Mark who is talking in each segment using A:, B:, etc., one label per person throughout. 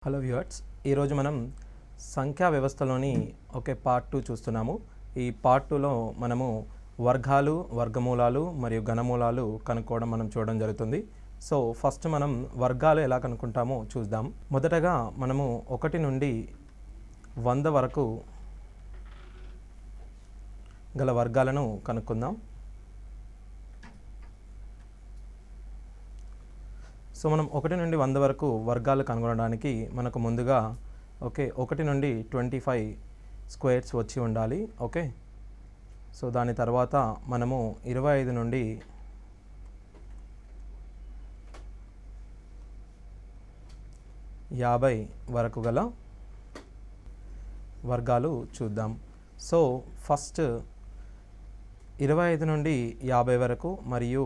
A: Hello viewers, ఈరోజు మనం సంఖ్యా వ్యవస్థలోని ఒకే పార్ట్ 2 చూస్తున్నాము. ఈ పార్ట్ 2లో మనము వర్గాలు, వర్గమూలాలు మరియు ఘనమూలాలు కనుక్కోవడం మనం చూడడం జరుగుతుంది. సో ఫస్ట్ మనం వర్గాలు ఎలా కనుక్కుంటామో చూద్దాం. మొదటగా మనము 1 నుండి 100 వరకు గల వర్గాలను కనుక్కుందాం. సో మనం 1 నుండి 100 వరకు వర్గాలు కనుగొనడానికి మనకు ముందుగా 1 నుండి 25 స్క్వేర్స్ వచ్చి ఉండాలి. సో దాని తర్వాత మనము 25 నుండి 50 వరకు గల వర్గాలు చూద్దాం. సో ఫస్ట్ 25 నుండి 50 వరకు మరియు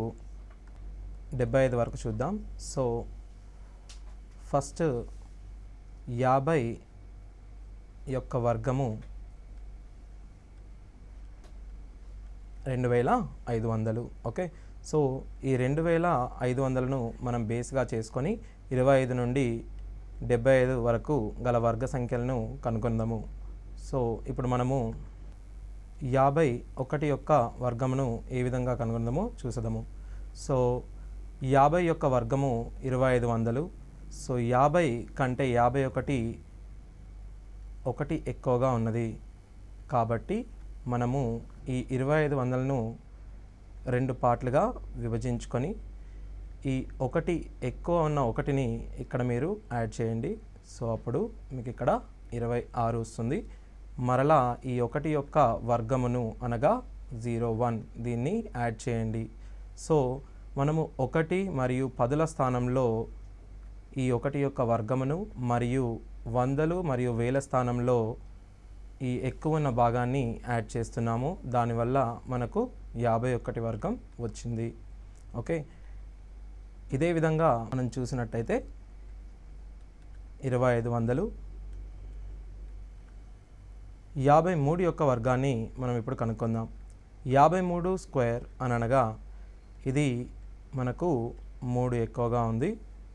A: 75 వరకు చూద్దాం. సో ఫస్ట్ 50 యొక్క వర్గము 2500. సో ఈ 2500ను మనం బేస్గా చేసుకొని 25 నుండి 75 వరకు గల వర్గ సంఖ్యలను కనుగొందాము. సో ఇప్పుడు మనము 51 యొక్క వర్గమును ఏ విధంగా కనుగొందామో చూసదాము. సో 50 యొక్క వర్గము 2500. సో 50 కంటే 51 ఎక్కువగా ఉన్నది కాబట్టి మనము ఈ 2500ను 2 పార్ట్లుగా విభజించుకొని ఈ 1 ఎక్కువ ఉన్న 1ని ఇక్కడ మీరు యాడ్ చేయండి. సో అప్పుడు మీకు ఇక్కడ 26 వస్తుంది. మరలా ఈ 1 యొక్క వర్గమును అనగా 01 దీన్ని యాడ్ చేయండి. సో మనము 1 మరియు 10ల స్థానంలో ఈ 1 యొక్క వర్గమును మరియు వందలు మరియు వేల స్థానంలో ఈ ఎక్కువ ఉన్న భాగాన్ని యాడ్ చేస్తున్నాము. దానివల్ల మనకు 51 వర్గం వచ్చింది. ఇదే విధంగా మనం చూసినట్టయితే 2500 53 యొక్క వర్గాన్ని మనం ఇప్పుడు కనుక్కుందాం. 53 స్క్వేర్ అనగా ఇది మనకు 3 ఎక్కువగా ఉంది.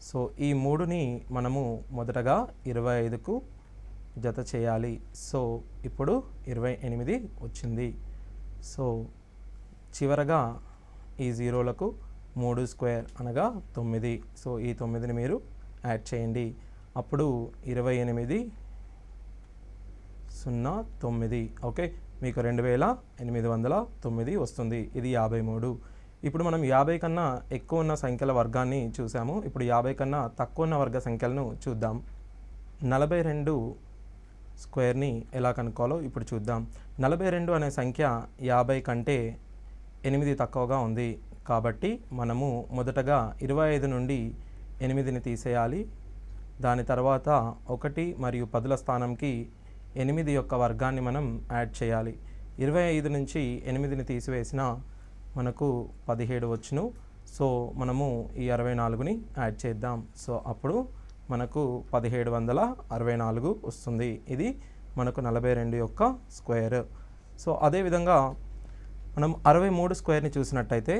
A: సో ఈ 3ని మనము మొదటగా 25కు జత చేయాలి. సో ఇప్పుడు 28 వచ్చింది. సో చివరగా ఈ 0లకు 3 స్క్వేర్ అనగా 9. సో ఈ 9ని మీరు యాడ్ చేయండి. అప్పుడు 28 09 మీకు 2809 వస్తుంది. ఇది 53. ఇప్పుడు మనం 50 కన్నా ఎక్కువ ఉన్న సంఖ్యల వర్గాన్ని చూసాము. ఇప్పుడు 50 కన్నా తక్కువ ఉన్న వర్గ సంఖ్యలను చూద్దాం. 42 స్క్వేర్ని ఎలా కనుక్కోవాలో ఇప్పుడు చూద్దాం. 42 అనే సంఖ్య 50 కంటే 8 తక్కువగా ఉంది కాబట్టి మనము మొదటగా 25 నుండి 8ని తీసేయాలి. దాని తర్వాత 1 మరియు 10ల స్థానంకి 8 యొక్క వర్గాన్ని మనం యాడ్ చేయాలి. 25 నుంచి 8ని తీసివేసిన మనకు 17 వచ్చును. సో మనము ఈ 64ని యాడ్ చేద్దాం. సో అప్పుడు మనకు 1764 వస్తుంది. ఇది మనకు 42 యొక్క స్క్వేర్. సో అదేవిధంగా మనం 63 స్క్వేర్ని చూసినట్టయితే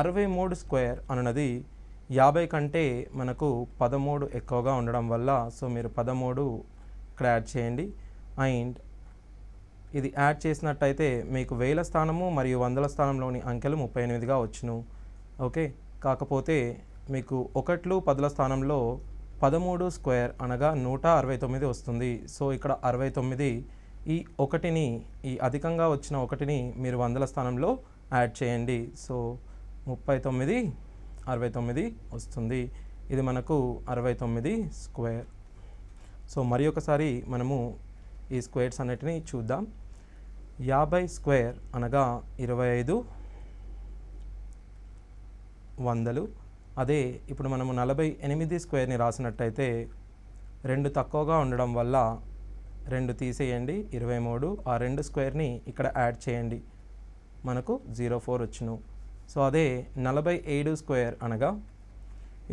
A: 63 స్క్వేర్ అన్నది 50 కంటే మనకు 13 ఎక్కువగా ఉండడం వల్ల సో మీరు 13 ఇక్కడ యాడ్ చేయండి. అండ్ ఇది యాడ్ చేసినట్టయితే మీకు వేల స్థానము మరియు వందల స్థానంలోని అంకెలు 38గా వచ్చును. కాకపోతే మీకు 1, 10ల స్థానంలో 13 స్క్వేర్ అనగా 169 వస్తుంది. సో ఇక్కడ 69 ఈ 1ని ఈ అధికంగా వచ్చిన 1ని మీరు వందల స్థానంలో యాడ్ చేయండి. సో 39 69 వస్తుంది. ఇది మనకు 69 స్క్వేర్. సో మరి ఒకసారి మనము ఈ స్క్వేర్స్ అన్నిటిని చూద్దాం. 50 స్క్వేర్ అనగా 25 వందలు. అదే ఇప్పుడు మనము 48 స్క్వేర్ని రాసినట్టయితే 2 తక్కువగా ఉండడం వల్ల 2 తీసేయండి, 23. ఆ 2 స్క్వేర్ని ఇక్కడ యాడ్ చేయండి, మనకు 04 వచ్చును. సో అదే 47 స్క్వేర్ అనగా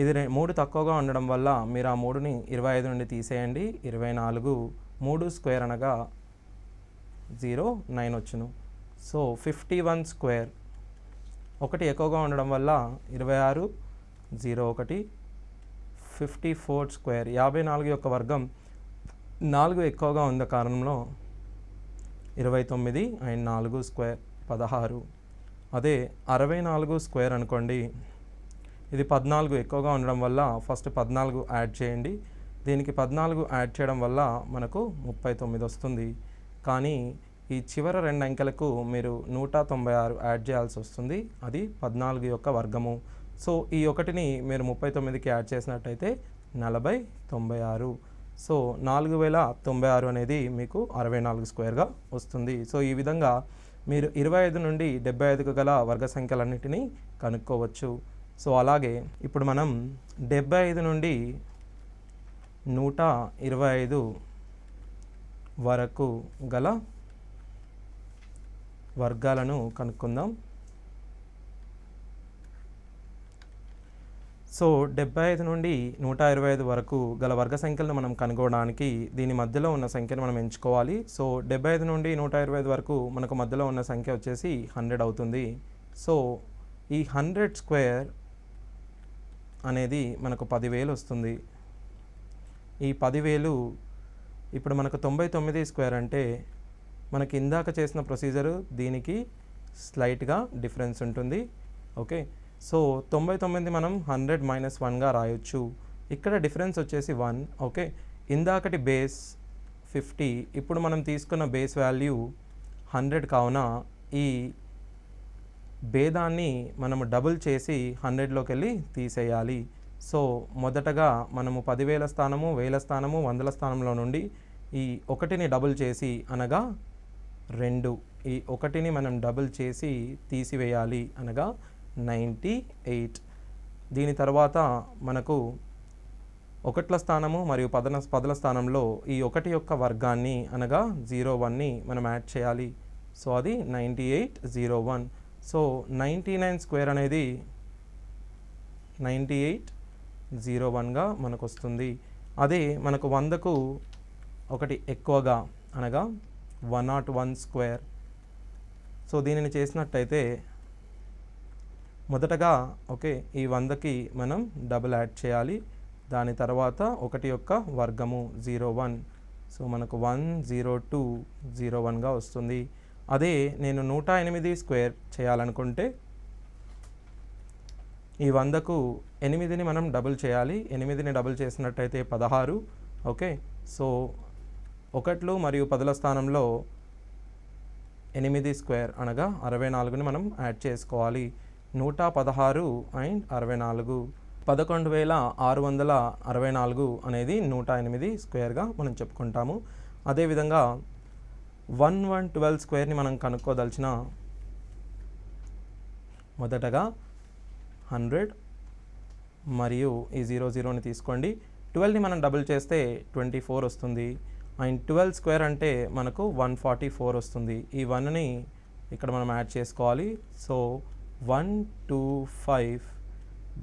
A: ఇది 3 తక్కువగా ఉండడం వల్ల మీరు ఆ 3ని 25 నుండి తీసేయండి, 24. 3 స్క్వేర్ అనగా 09 వచ్చును. సో 51 స్క్వేర్ 1 ఎక్కువగా ఉండడం వల్ల 26 01 54 స్క్వేర్. 54 యొక్క వర్గం 4 ఎక్కువగా ఉన్న కారణంలో 29 అండ్ 4 స్క్వేర్ 16. అదే 64 స్క్వేర్ అనుకోండి, ఇది 14 ఎక్కువగా ఉండడం వల్ల ఫస్ట్ 14 యాడ్ చేయండి. దీనికి 14 యాడ్ చేయడం వల్ల మనకు 39 వస్తుంది. కానీ ఈ చివరి 2 అంకెలకు మీరు 196 యాడ్ చేయాల్సి వస్తుంది. అది 14 యొక్క వర్గము. సో ఈ ఒకటిని మీరు 39కి యాడ్ చేసినట్టయితే 4096. సో 4096 అనేది మీకు 64 స్క్వేర్గా వస్తుంది. సో ఈ విధంగా మీరు 25 నుండి 75కు గల వర్గ సంఖ్యలన్నిటినీ కనుక్కోవచ్చు. సో అలాగే ఇప్పుడు మనం 75 నుండి 125 వరకు గల వర్గాలను కనుక్కుందాం. సో 75 నుండి 125 వరకు గల వర్గ సంఖ్యలను మనం కనుగొనడానికి దీని మధ్యలో ఉన్న సంఖ్యను మనం ఎంచుకోవాలి. సో 75 నుండి 125 వరకు మనకు మధ్యలో ఉన్న సంఖ్య వచ్చేసి 100 అవుతుంది. సో ఈ 100 స్క్వేర్ అనేది మనకు 10,000 వస్తుంది. ఈ 10,000 ఇప్పుడు మనకు 99 స్క్వేర్ అంటే మనకి ఇందాక చేసిన ప్రొసీజరు దీనికి స్లైట్గా డిఫరెన్స్ ఉంటుంది. ఓకే, సో 99 మనం 100 - 1గా రాయొచ్చు. ఇక్కడ డిఫరెన్స్ వచ్చేసి 1. ఓకే, ఇందాకటి బేస్ 50, ఇప్పుడు మనం తీసుకున్న బేస్ వాల్యూ 100 కావున ఈ భేదాన్ని మనము డబుల్ చేసి 100లోకి వెళ్ళి తీసేయాలి. సో మొదటగా మనము 10,000 స్థానము, 1000 స్థానము, 100ల స్థానంలో నుండి ఈ ఒకటిని డబుల్ చేసి అనగా 2, ఈ ఒకటిని మనం డబుల్ చేసి తీసివేయాలి అనగా 98. దీని తర్వాత మనకు 1ల స్థానము మరియు 10ల స్థానంలో ఈ 1 యొక్క వర్గాన్ని అనగా 01ని మనం యాడ్ చేయాలి. సో అది 9801. సో 99 స్క్వేర్ అనేది 9801గా మనకు వస్తుంది. అదే మనకు 100కు ఒకటి ఎక్కువగా అనగా 101 స్క్వేర్. సో దీనిని చేసినట్టయితే మొదటగా ఓకే ఈ 100కి మనం డబుల్ యాడ్ చేయాలి. దాని తర్వాత 1 యొక్క వర్గము 01. సో మనకు 10201గా వస్తుంది. అదే నేను 108 స్క్వేర్ చేయాలనుకుంటే ఈ 100కు 8ని మనం డబుల్ చేయాలి. 8ని డబుల్ చేసినట్టయితే 16. ఓకే, సో 1 మరియు 10ల స్థానంలో 8 స్క్వేర్ అనగా 64ని మనం యాడ్ చేసుకోవాలి. 116 అండ్ 64 11,664 అనేది 108 స్క్వేర్గా మనం చెప్పుకుంటాము. అదేవిధంగా 1112 స్క్వేర్ని మనం కనుక్కోదలిచిన మొదటగా 100 మరియు ఈ 00ని తీసుకోండి. 12ని మనం డబుల్ చేస్తే 24 వస్తుంది. అండ్ 12 స్క్వేర్ అంటే మనకు 144 వస్తుంది. ఈ 1ని ఇక్కడ మనం యాడ్ చేసుకోవాలి. సో 12544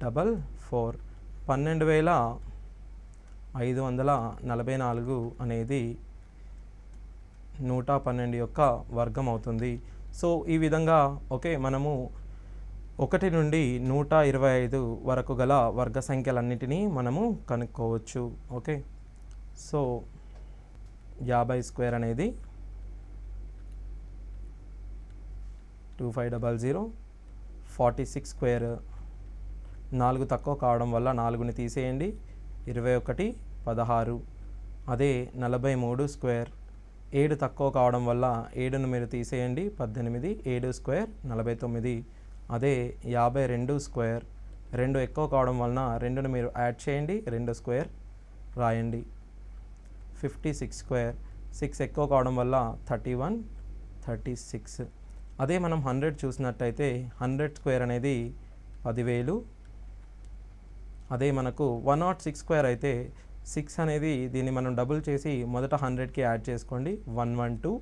A: 12,544 అనేది 112 యొక్క వర్గం అవుతుంది. సో ఈ విధంగా ఓకే మనము 1 నుండి 125 వరకు గల వర్గ సంఖ్యలన్నిటినీ మనము కనుక్కోవచ్చు. ఓకే, సో 50 స్క్వేర్ అనేది 2500. 46 స్క్వేర్ 4 తక్కువ కావడం వల్ల 4ని తీసేయండి. 21 16. అదే 43 స్క్వేర్ 7 తక్కువ కావడం వల్ల 7ను మీరు తీసేయండి. 18. 7 స్క్వేర్ 49. అదే 52 స్క్వేర్ 2 ఎక్కువ కావడం వలన 2ను మీరు యాడ్ చేయండి. 2 స్క్వేర్ రాయండి. 56 స్క్వేర్ 6 ఎక్కువ కావడం వల్ల 31 36. అదే మనం 100 చూసినట్టయితే 100 స్క్వేర్ అనేది 10,000. అదే మనకు 106 స్క్వేర్ అయితే 6 అనేది దీన్ని మనం డబుల్ చేసి మొదట 100కి యాడ్ చేసుకోండి. 112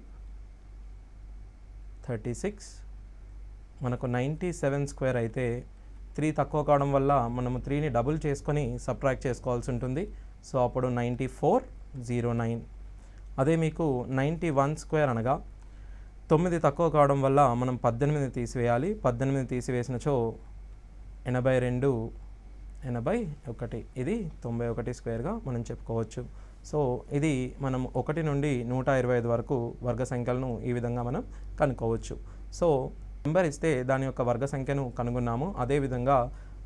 A: 36. మనకు 97 స్క్వేర్ అయితే 3 తక్కువ కావడం వల్ల మనము 3ని డబుల్ చేసుకొని సబ్ట్రాక్ట్ చేసుకోవాల్సి ఉంటుంది. సో అప్పుడు 9409. అదే మీకు 91 స్క్వేర్ అనగా 9 తక్కువ కావడం వల్ల మనం 18 తీసివేయాలి. 18 తీసివేసినచో 82 81, ఇది 91 స్క్వేర్గా మనం చెప్పుకోవచ్చు. సో ఇది మనం 1 నుండి 125 వరకు వర్గ సంఖ్యలను ఈ విధంగా మనం కనుక్కోవచ్చు. సో నెంబర్ ఇస్తే దాని యొక్క వర్గ సంఖ్యను కనుగొన్నాము. అదేవిధంగా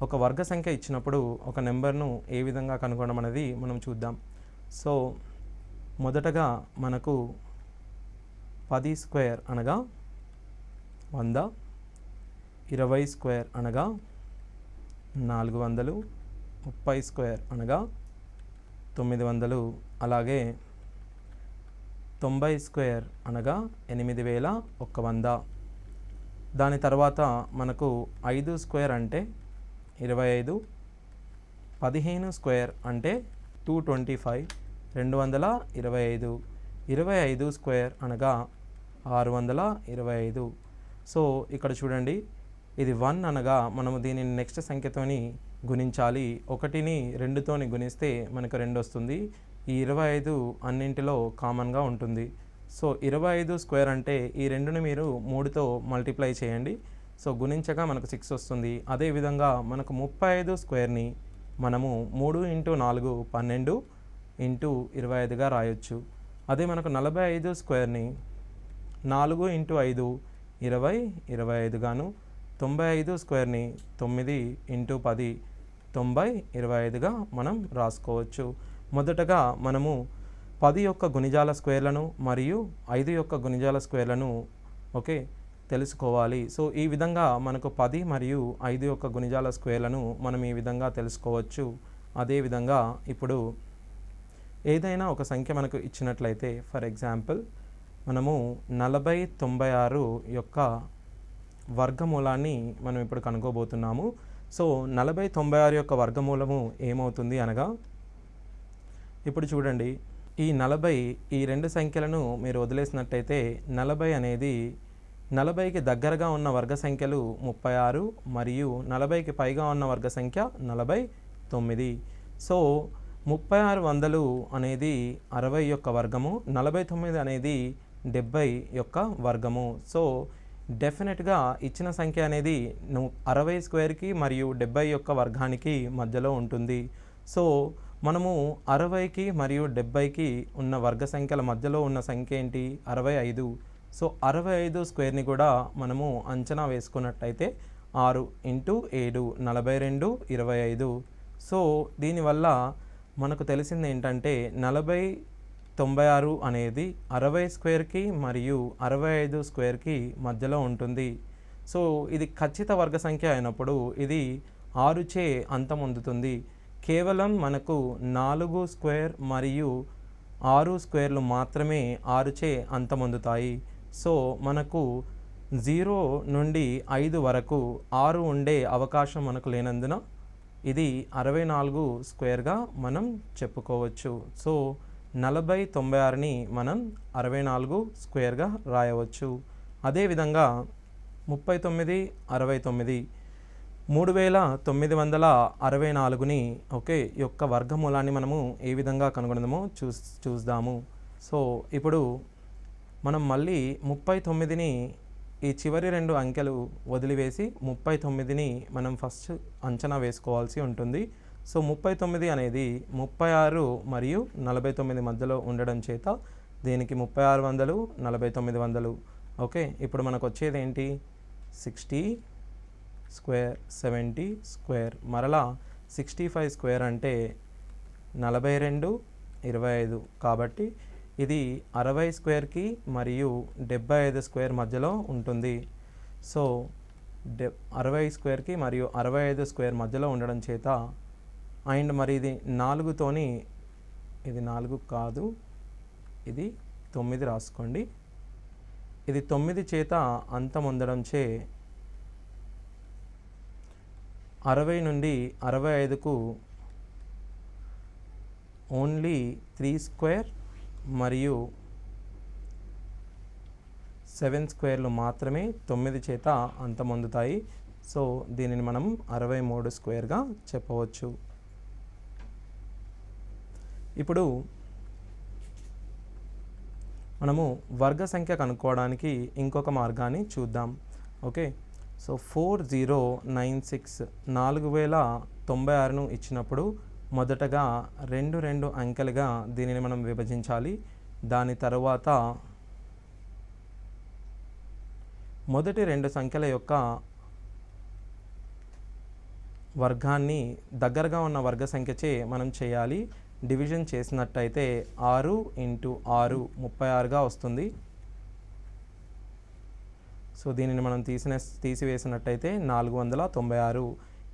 A: ఒక వర్గ సంఖ్య ఇచ్చినప్పుడు ఒక నెంబర్ను ఏ విధంగా కనుగొనడం అనేది మనం చూద్దాం. సో మొదటగా మనకు 10 స్క్వేర్ అనగా 100, 20 స్క్వేర్ అనగా 400, 30 స్క్వేర్ అనగా 900, అలాగే 90 స్క్వేర్ అనగా 8100. దాని తర్వాత మనకు 5 స్క్వేర్ అంటే 25, 15 స్క్వేర్ అంటే 225, 225, 25 స్క్వేర్ అనగా 625. సో ఇక్కడ చూడండి, ఇది 1 అనగా మనము దీనిని నెక్స్ట్ సంఖ్యతోని గుణించాలి. 1ని 2తోని గుణిస్తే మనకు 2 వస్తుంది. ఈ 25 అన్నింటిలో కామన్గా ఉంటుంది. సో 25 స్క్వేర్ అంటే ఈ 2ని మీరు 3తో మల్టిప్లై చేయండి. సో గుణించగా మనకు 6 వస్తుంది. అదేవిధంగా మనకు 35 స్క్వేర్ని మనము 3 × 4 12 × 25గా రాయొచ్చు. అదే మనకు 45 స్క్వేర్ని 4 × 5 20, 25 గాను, 95 స్క్వేర్ని 9 × 10 90, 25గా మనం రాసుకోవచ్చు. మొదటగా మనము 10 యొక్క గుణిజాల స్క్వేర్లను మరియు 5 యొక్క గుణిజాల స్క్వేర్లను తెలుసుకోవాలి. సో ఈ విధంగా మనకు 10 మరియు 5 యొక్క గుణిజాల స్క్వేర్లను మనం ఈ విధంగా తెలుసుకోవచ్చు. అదేవిధంగా ఇప్పుడు ఏదైనా ఒక సంఖ్య మనకు ఇచ్చినట్లయితే, ఫర్ ఎగ్జాంపుల్ మనము 40, 96 యొక్క వర్గమూలాన్ని మనం ఇప్పుడు కనుక్కోబోతున్నాము. సో 40, 96 యొక్క వర్గమూలము ఏమవుతుంది అనగా, ఇప్పుడు చూడండి, ఈ 40 ఈ రెండు సంఖ్యలను మీరు వదిలేసినట్టయితే 40 అనేది 40కి దగ్గరగా ఉన్న వర్గ సంఖ్యలు 36 మరియు 40కి పైగా ఉన్న వర్గ సంఖ్య 49. సో 36 వందలు అనేది 60 యొక్క వర్గము, 49 అనేది 70 యొక్క వర్గము. సో డెఫినెట్గా ఇచ్చిన సంఖ్య అనేది 60 స్క్వేర్కి మరియు 70 యొక్క వర్గానికి మధ్యలో ఉంటుంది. సో మనము 60కి మరియు 70కి ఉన్న వర్గ సంఖ్యల మధ్యలో ఉన్న సంఖ్య ఏంటి? 65. సో 65 స్క్వేర్ని కూడా మనము అంచనా వేసుకున్నట్టయితే 6 × 7 42, 25. సో దీనివల్ల మనకు తెలిసింది ఏంటంటే 40, 96 అనేది 60 స్క్వేర్కి మరియు 65 స్క్వేర్కి మధ్యలో ఉంటుంది. సో ఇది ఖచ్చిత వర్గ సంఖ్య అయినప్పుడు ఇది 6చే అంతం పొందుతుంది. కేవలం మనకు 4 స్క్వేర్ మరియు 6 స్క్వేర్లు మాత్రమే 6చే అంతం పొందుతాయి. సో మనకు 0 నుండి 5 వరకు 6 ఉండే అవకాశం మనకు లేనందున ఇది 64 స్క్వేర్గా మనం చెప్పుకోవచ్చు. సో 40, 96ని మనం 64 స్క్వేర్గా రాయవచ్చు. అదేవిధంగా 39, 69 3964ని యొక్క వర్గమూలాన్ని మనము ఏ విధంగా కనుగొనడమో చూద్దాము. సో ఇప్పుడు మనం మళ్ళీ 39ని ఈ చివరి 2 అంకెలు వదిలివేసి 39ని మనం ఫస్ట్ అంచనా వేసుకోవాల్సి ఉంటుంది. సో 39 అనేది 36 మరియు 49 మధ్యలో ఉండడం చేత దీనికి 3600, 4900. ఇప్పుడు మనకు వచ్చేది ఏంటి? 60 స్క్వేర్, 70 స్క్వేర్. మరలా 65 స్క్వేర్ అంటే 42, 25. కాబట్టి ఇది 60 స్క్వేర్కి మరియు 75 స్క్వేర్ మధ్యలో ఉంటుంది. సో 60 స్క్వేర్కి మరియు 65 స్క్వేర్ మధ్యలో ఉండడం చేత అండ్ మరి ఇది 4తోని, ఇది 4 కాదు, ఇది 9 రాసుకోండి. ఇది 9 చేత అంతం పొందడం చే 60 నుండి 65కు ఓన్లీ 3 స్క్వేర్ మరియు 7 స్క్వేర్లు మాత్రమే 9 చేత అంతం పొందుతాయి. సో దీనిని మనం 63 స్క్వేర్గా చెప్పవచ్చు. ఇప్పుడు మనము వర్గ సంఖ్య కనుక్కోవడానికి ఇంకొక మార్గాన్ని చూద్దాం. సో 4096, 96ను ఇచ్చినప్పుడు మొదటగా రెండు అంకెలుగా దీనిని మనం విభజించాలి. దాని తరువాత మొదటి 2 సంఖ్యల యొక్క వర్గాన్ని దగ్గరగా ఉన్న వర్గ సంఖ్యచే మనం చేయాలి. డివిజన్ చేసినట్టయితే 6 × 6 36గా వస్తుంది. సో దీనిని మనం తీసివేసినట్టయితే 496.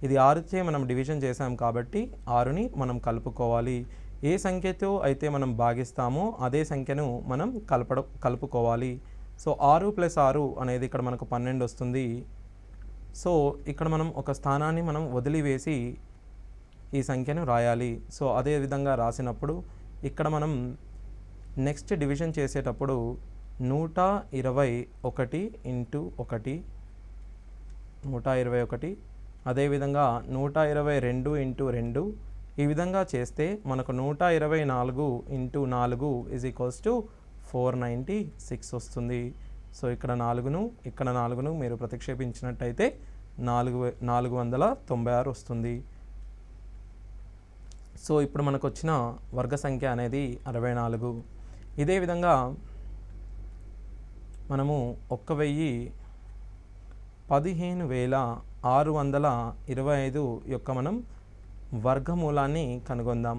A: ఇది 6చే మనం డివిజన్ చేసాం కాబట్టి 6ని మనం కలుపుకోవాలి. ఏ సంఖ్యతో అయితే మనం భాగిస్తామో అదే సంఖ్యను మనం కలుపుకోవాలి. సో 6 + 6 అనేది ఇక్కడ మనకు 12 వస్తుంది. సో ఇక్కడ మనం ఒక స్థానాన్ని మనం వదిలివేసి ఈ సంఖ్యను రాయాలి. సో అదే విధంగా రాసినప్పుడు ఇక్కడ మనం నెక్స్ట్ డివిజన్ చేసేటప్పుడు 121 × 1 121, అదేవిధంగా 122 × 2 ఈ విధంగా చేస్తే మనకు 124 × 4 = 496 వస్తుంది. సో ఇక్కడ 4ను ఇక్కడ 4ను మీరు ప్రతిక్షేపించినట్టయితే 496 వస్తుంది. సో ఇప్పుడు మనకు వచ్చిన వర్గ సంఖ్య అనేది 64. ఇదే విధంగా మనము 1,15,625 యొక్క మనం వర్గమూలాన్ని కనుగొందాం.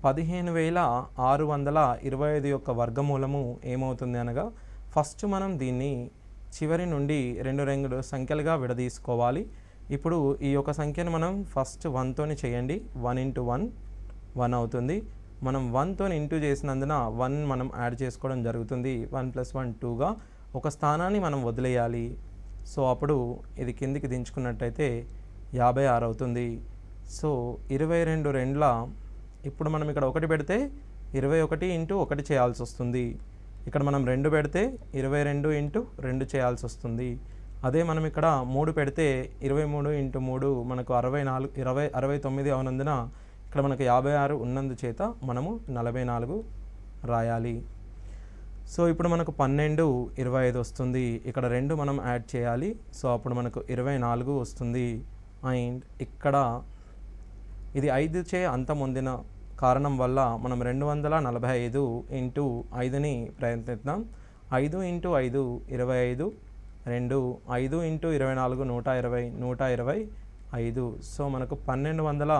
A: 15,625 యొక్క వర్గమూలము ఏమవుతుంది అనగా ఫస్ట్ మనం దీన్ని చివరి నుండి రెండు సంఖ్యలుగా విడదీసుకోవాలి. ఇప్పుడు ఈ యొక్క సంఖ్యను మనం ఫస్ట్ 1తోని చేయండి. 1 × 1 1 అవుతుంది. మనం 1తోని ఇంటూ చేసినందున 1 మనం యాడ్ చేసుకోవడం జరుగుతుంది. 1 + 1 2గా ఒక స్థానాన్ని మనం వదిలేయాలి. సో అప్పుడు ఇది కిందికి దించుకున్నట్టయితే 56 అవుతుంది. సో 22 రెండ్ల ఇప్పుడు మనం ఇక్కడ 1 పెడితే 21 × 1 చేయాల్సి వస్తుంది. ఇక్కడ మనం 2 పెడితే 22 × 2 చేయాల్సి వస్తుంది. అదే మనం ఇక్కడ 3 పెడితే 23 × 3 మనకు 69 అవునందున ఇక్కడ మనకు 56 ఉన్నందుచేత మనము 44 రాయాలి. సో ఇప్పుడు మనకు 12 25 వస్తుంది. ఇక్కడ 2 మనం యాడ్ చేయాలి. సో అప్పుడు మనకు 24 వస్తుంది. అండ్ ఇక్కడ ఇది 5చే అంతం పొందిన కారణం వల్ల మనం 245 × 5ని ప్రయత్నిద్దాం. 5 × 5 25, 2 5 × 24 120 125. సో మనకు 120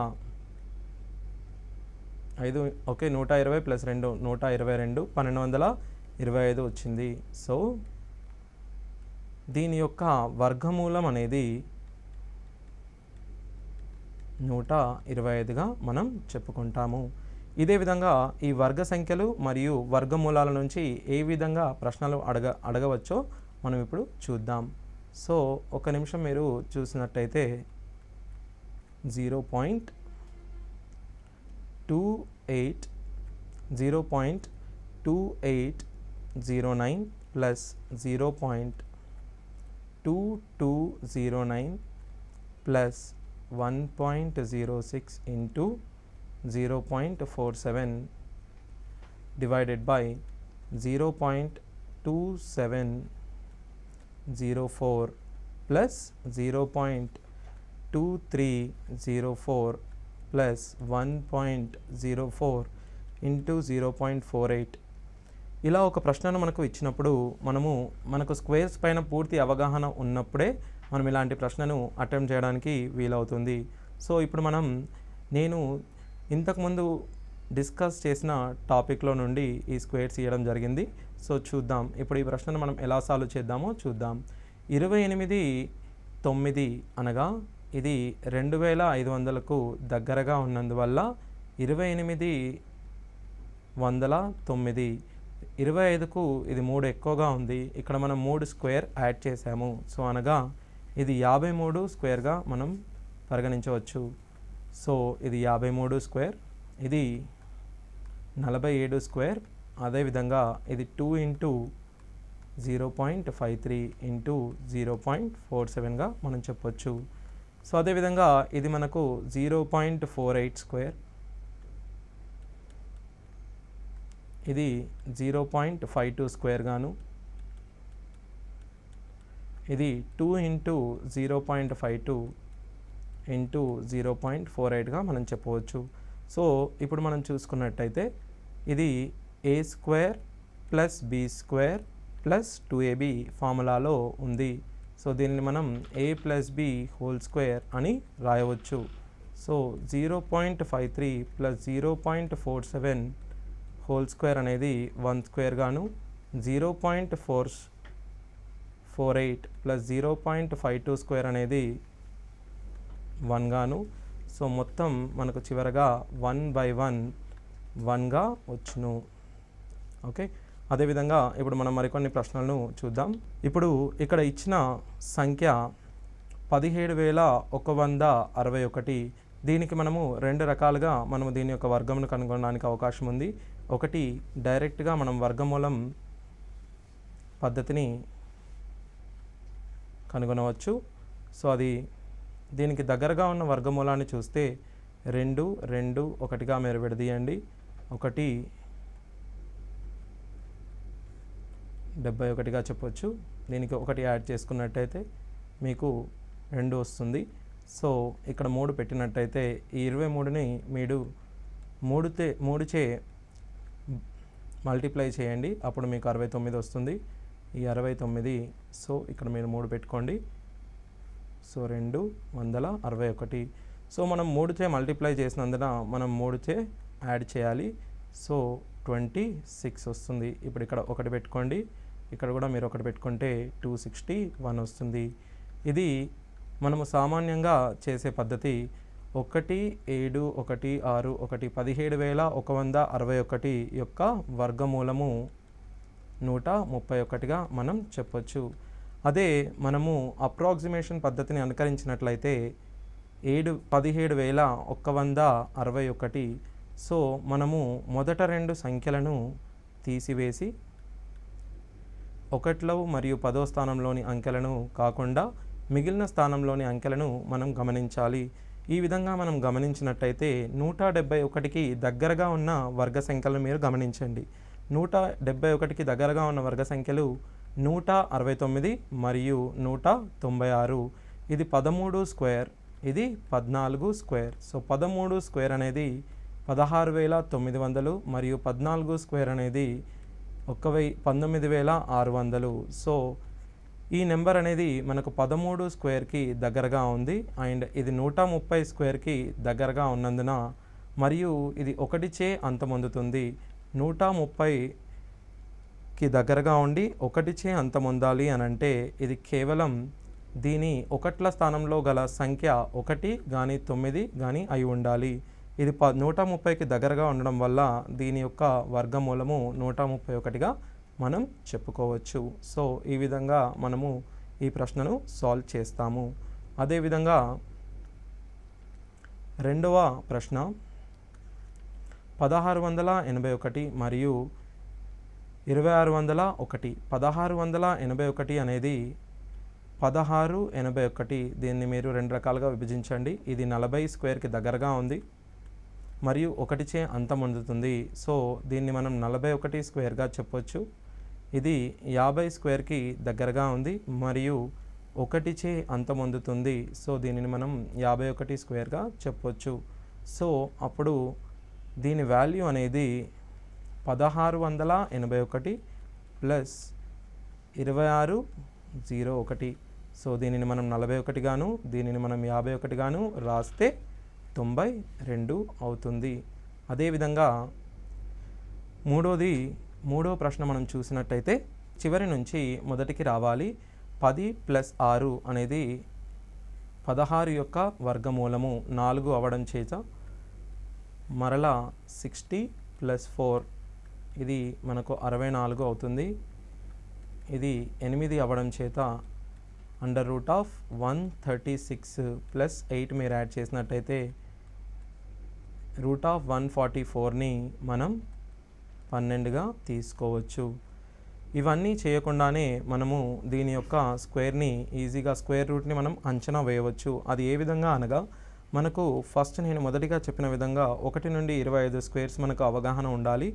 A: + 2 122 1225 వచ్చింది. సో దీని యొక్క వర్గమూలం అనేది 125గా మనం చెప్పుకుంటాము. ఇదే విధంగా ఈ వర్గ సంఖ్యలు మరియు వర్గమూలాల నుంచి ఏ విధంగా ప్రశ్నలు అడగవచ్చో మనం ఇప్పుడు చూద్దాం. సో ఒక నిమిషం మీరు చూసినట్టయితే 0.2809 + 0.2209 + 1.06 × 0.47 divided by 0.2704 plus 0.2304 plus 1.04 into 0.48. ఇలా ఒక ప్రశ్నను మనకు ఇచ్చినప్పుడు మనకు స్క్వేర్స్ పైన పూర్తి అవగాహన ఉన్నప్పుడే మనం ఇలాంటి ప్రశ్నను అటెంప్ట్ చేయడానికి వీలవుతుంది. సో ఇప్పుడు నేను ఇంతకుముందు డిస్కస్ చేసిన టాపిక్లో నుండి ఈ స్క్వేర్స్ ఇవ్వడం జరిగింది. సో చూద్దాం ఇప్పుడు ఈ ప్రశ్నను మనం ఎలా సాల్వ్ చేద్దామో చూద్దాం. 28,9 అనగా ఇది 2,500కు దగ్గరగా ఉన్నందువల్ల 28,109. 25కు ఇది 3 ఎక్కువగా ఉంది. ఇక్కడ మనం 3 స్క్వేర్ యాడ్ చేసాము. సో అనగా ఇది 53 స్క్వేర్గా మనం పరిగణించవచ్చు. సో ఇది 53 స్క్వేర్, ఇది 47 స్క్వేర్, అదేవిధంగా ఇది 2 × 0.53 × 0.47గా మనం చెప్పొచ్చు. సో అదేవిధంగా ఇది మనకు 0.48 స్క్వేర్, ఇది 0.52 స్క్వేర్ గాను, ఇది 2 × 0.52, ఇంటూ 0.48గా మనం చెప్పవచ్చు. సో ఇప్పుడు మనం చూసుకున్నట్టయితే ఇది A square plus B square plus 2ab ఫార్ములాలో ఉంది. సో దీనిని మనం a plus B whole square అని రాయవచ్చు. సో 0.53 ప్లస్ 0.47 హోల్ స్క్వేర్ అనేది 1 స్క్వేర్ గాను, 0.448 ప్లస్ 0.52 స్క్వేర్ అనేది 1 గాను. సో మొత్తం మనకు చివరగా 1/1గా వచ్చును. ఓకే, అదేవిధంగా ఇప్పుడు మనం మరికొన్ని ప్రశ్నలను చూద్దాం. ఇప్పుడు ఇక్కడ ఇచ్చిన సంఖ్య 17,161. దీనికి మనము రెండు రకాలుగా మనము దీని యొక్క వర్గమును కనుగొనడానికి అవకాశం ఉంది. ఒకటి డైరెక్ట్గా మనం వర్గమూలం పద్ధతిని కనుగొనవచ్చు. సో అది దీనికి దగ్గరగా ఉన్న వర్గమూలాన్ని చూస్తే 2, 2, 1గా మీరు విడదీయండి. 171గా చెప్పొచ్చు. దీనికి 1 యాడ్ చేసుకున్నట్టయితే మీకు 2 వస్తుంది. సో ఇక్కడ 3 పెట్టినట్టయితే ఈ 23ని మీరు 3చే మల్టిప్లై చేయండి, అప్పుడు మీకు 69 వస్తుంది. ఈ 69, సో ఇక్కడ మీరు 3 పెట్టుకోండి. సో 261. సో మనం 3చే మల్టిప్లై చేసినందున మనం 3చే యాడ్ చేయాలి. సో 26 వస్తుంది. ఇప్పుడు ఇక్కడ 1 పెట్టుకోండి, ఇక్కడ కూడా మీరు 1 పెట్టుకుంటే 261 వస్తుంది. ఇది మనము సామాన్యంగా చేసే పద్ధతి. 1, 7, 1, 6, 1 17,161 యొక్క వర్గమూలము 131గా మనం చెప్పొచ్చు. అదే మనము అప్రాక్సిమేషన్ పద్ధతిని అనుకరించినట్లయితే 17,161. సో మనము మొదట 2 సంఖ్యలను తీసివేసి 1వ మరియు 10వ స్థానంలోని అంకెలను కాకుండా మిగిలిన స్థానంలోని అంకెలను మనం గమనించాలి. ఈ విధంగా మనం గమనించినట్టయితే 171కి దగ్గరగా ఉన్న వర్గ సంఖ్యలను మీరు గమనించండి. 171కి దగ్గరగా ఉన్న వర్గ సంఖ్యలు 169 మరియు 196. ఇది 13 స్క్వేర్, ఇది 14 స్క్వేర్. సో 13 స్క్వేర్ అనేది 16,900 మరియు 14 స్క్వేర్ అనేది 19,600. సో ఈ నెంబర్ అనేది మనకు 13 స్క్వేర్కి దగ్గరగా ఉంది. అండ్ ఇది 130 స్క్వేర్కి దగ్గరగా ఉన్నందున మరియు ఇది 1చే అంతమొందుతుంది. 130కి దగ్గరగా ఉండి 1చే అంతమొందాలి అని అంటే ఇది కేవలం దీని 1ల స్థానంలో గల సంఖ్య 1 కానీ 9 కానీ అయి ఉండాలి. ఇది 130కి దగ్గరగా ఉండడం వల్ల దీని యొక్క వర్గమూలము 131గా మనం చెప్పుకోవచ్చు. సో ఈ విధంగా మనము ఈ ప్రశ్నను సాల్వ్ చేస్తాము. అదేవిధంగా రెండవ ప్రశ్న 1681 మరియు 2601. 1681 అనేది 1681. దీన్ని మీరు 2 రకాలుగా విభజించండి. ఇది 40 స్క్వేర్కి దగ్గరగా ఉంది మరియు 1చే అంతమొందుతుంది. సో దీన్ని మనం 41 స్క్వేర్గా చెప్పొచ్చు. ఇది 50 స్క్వేర్కి దగ్గరగా ఉంది మరియు 1చే అంతమొందుతుంది. సో దీనిని మనం 51 స్క్వేర్గా చెప్పొచ్చు. సో అప్పుడు దీని వాల్యూ అనేది 1681 ప్లస్ 2601. సో దీనిని మనం 41 గాను దీనిని మనం 51 గాను రాస్తే 92 అవుతుంది. అదేవిధంగా మూడో ప్రశ్న మనం చూసినట్టయితే చివరి నుంచి మొదటికి రావాలి. 10 + 6 అనేది 16 యొక్క వర్గమూలము 4 అవ్వడం చేత మరలా 60 + 4 ఇది మనకు 64 అవుతుంది. ఇది 8 అవ్వడం చేత √136 + 8 మీరు యాడ్ చేసినట్టయితే √144ని మనం 12గా తీసుకోవచ్చు. ఇవన్నీ చేయకుండానే మనము దీని యొక్క స్క్వేర్ని ఈజీగా స్క్వేర్ రూట్ని మనం అంచనా వేయవచ్చు. అది ఏ విధంగా అనగా మనకు ఫస్ట్ నేను మొదటిగా చెప్పిన విధంగా 1 నుండి 25 స్క్వేర్స్ మనకు అవగాహన ఉండాలి.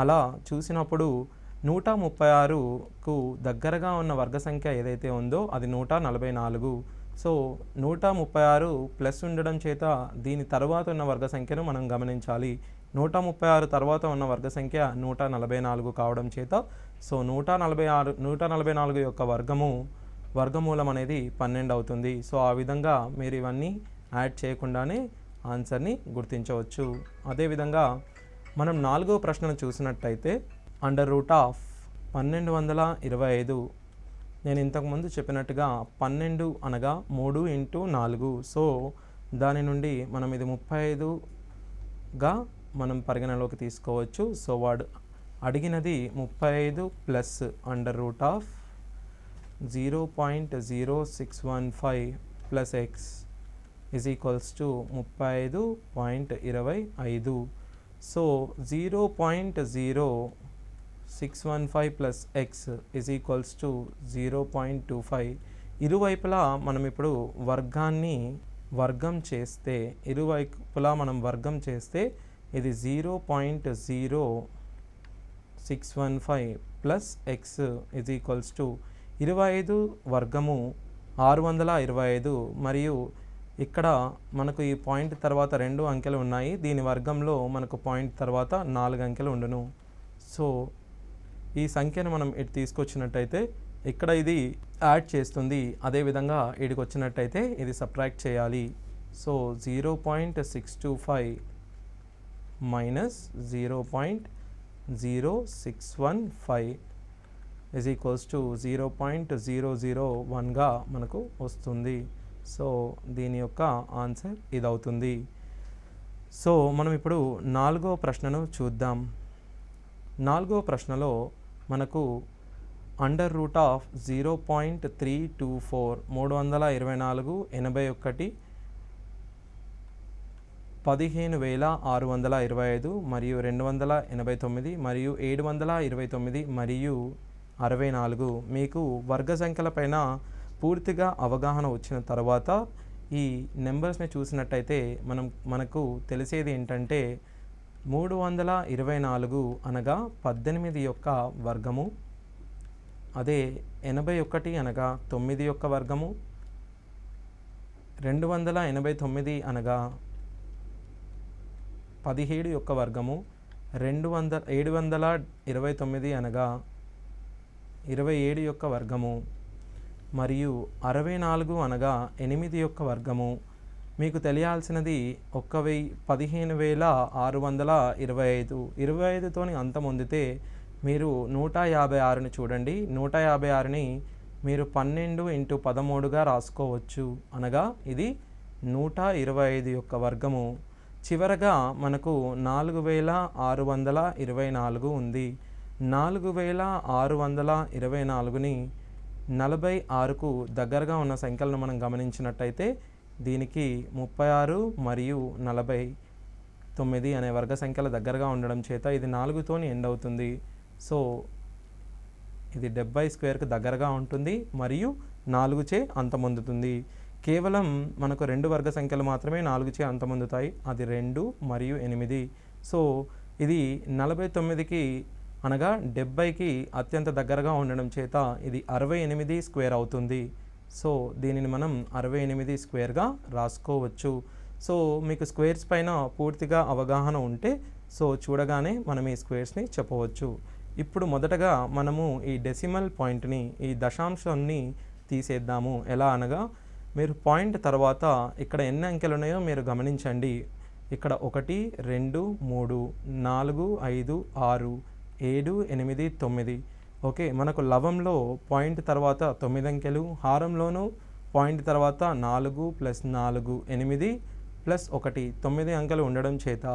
A: అలా చూసినప్పుడు 136కు దగ్గరగా ఉన్న వర్గ సంఖ్య ఏదైతే ఉందో అది 144. సో 136 ప్లస్ ఉండడం చేత దీని తర్వాత ఉన్న వర్గ సంఖ్యను మనం గమనించాలి. 136 తర్వాత ఉన్న వర్గ సంఖ్య 144 కావడం చేత సో 144 యొక్క వర్గమూలం అనేది 12 అవుతుంది. సో ఆ విధంగా మీరు ఇవన్నీ యాడ్ చేయకుండానే ఆన్సర్ని గుర్తించవచ్చు. అదేవిధంగా మనం 4వ ప్రశ్నను చూసినట్టయితే √1225 నేను ఇంతకుముందు చెప్పినట్టుగా 12 అనగా 3 × 4. సో దాని నుండి మనం ఇది 35గా మనం పరిగణలోకి తీసుకోవచ్చు. సో వాడు అడిగినది 35 plus √0.0615 plus X is equals to 35.25. So 0.0615 plus X is equals to 0.25. ఇరువైపులా మనం ఇప్పుడు వర్గం చేస్తే ఇది 0.0615 plus X is equals to 25 వర్గము 625 మరియు ఇక్కడ మనకు ఈ పాయింట్ తర్వాత 2 అంకెలు ఉన్నాయి. దీని వర్గంలో మనకు పాయింట్ తర్వాత 4 అంకెలు ఉండును. సో ఈ సంఖ్యను మనం ఇటు తీసుకొచ్చినట్టయితే ఇక్కడ ఇది యాడ్ చేస్తుంది. అదేవిధంగా ఇడికి వచ్చినట్టయితే ఇది సబ్ట్రాక్ట్ చేయాలి. So 0.625 minus 0.0615 is equals to 0.001గా మనకు వస్తుంది. సో దీని యొక్క ఆన్సర్ ఇది అవుతుంది. సో మనం ఇప్పుడు 4వ ప్రశ్నను చూద్దాం. 4వ ప్రశ్నలో మనకు √0.324 324 81 15,625 మరియు 289 మరియు 729 మరియు 64 మీకు వర్గ సంఖ్యలపైన పూర్తిగా అవగాహన వచ్చిన తర్వాత ఈ నెంబర్స్ని చూసినట్టయితే మనకు తెలిసేది ఏంటంటే 324 అనగా 18 యొక్క వర్గము, అదే 81 అనగా 9 యొక్క వర్గము, 289 అనగా 17 యొక్క వర్గము, 729 అనగా 27 యొక్క వర్గము మరియు 64 అనగా 8 యొక్క వర్గము. మీకు తెలియాల్సినది 15,625 25తోని అంతం పొందితే మీరు 156ని చూడండి. 156ని మీరు 12 × 13గా రాసుకోవచ్చు. అనగా ఇది 125 యొక్క వర్గము. చివరగా మనకు 4,624 ఉంది. 4,624ని 46కు దగ్గరగా ఉన్న సంఖ్యలను మనం గమనించినట్టయితే దీనికి 36 మరియు 49 అనే వర్గ సంఖ్యల దగ్గరగా ఉండడం చేత ఇది 4తోని ఎండ్ అవుతుంది. సో ఇది 70² దగ్గరగా ఉంటుంది మరియు 4చే అంతమొందుతుంది. కేవలం మనకు 2 వర్గ సంఖ్యలు మాత్రమే 4చే అంతమొందుతాయి. అది 2 మరియు 8. సో ఇది 49కి అనగా 70కి అత్యంత దగ్గరగా ఉండడం చేత ఇది 68² అవుతుంది. సో దీనిని మనం 68²గా రాసుకోవచ్చు. సో మీకు స్క్వేర్స్ పైన పూర్తిగా అవగాహన ఉంటే సో చూడగానే మనం ఈ స్క్వేర్స్ని చెప్పవచ్చు. ఇప్పుడు మొదటగా మనము ఈ డెసిమల్ పాయింట్ని, ఈ దశాంశాన్ని తీసేద్దాము. ఎలా అనగా మీరు పాయింట్ తర్వాత ఇక్కడ ఎన్ని అంకెలు ఉన్నాయో మీరు గమనించండి. ఇక్కడ 1 2 3 4 5 6 7 8 9. ఓకే, మనకు లవంలో పాయింట్ తర్వాత 9 అంకెలు, హారంలోనూ పాయింట్ తర్వాత 4 + 4 8 + 1 9 అంకెలు ఉండడం చేత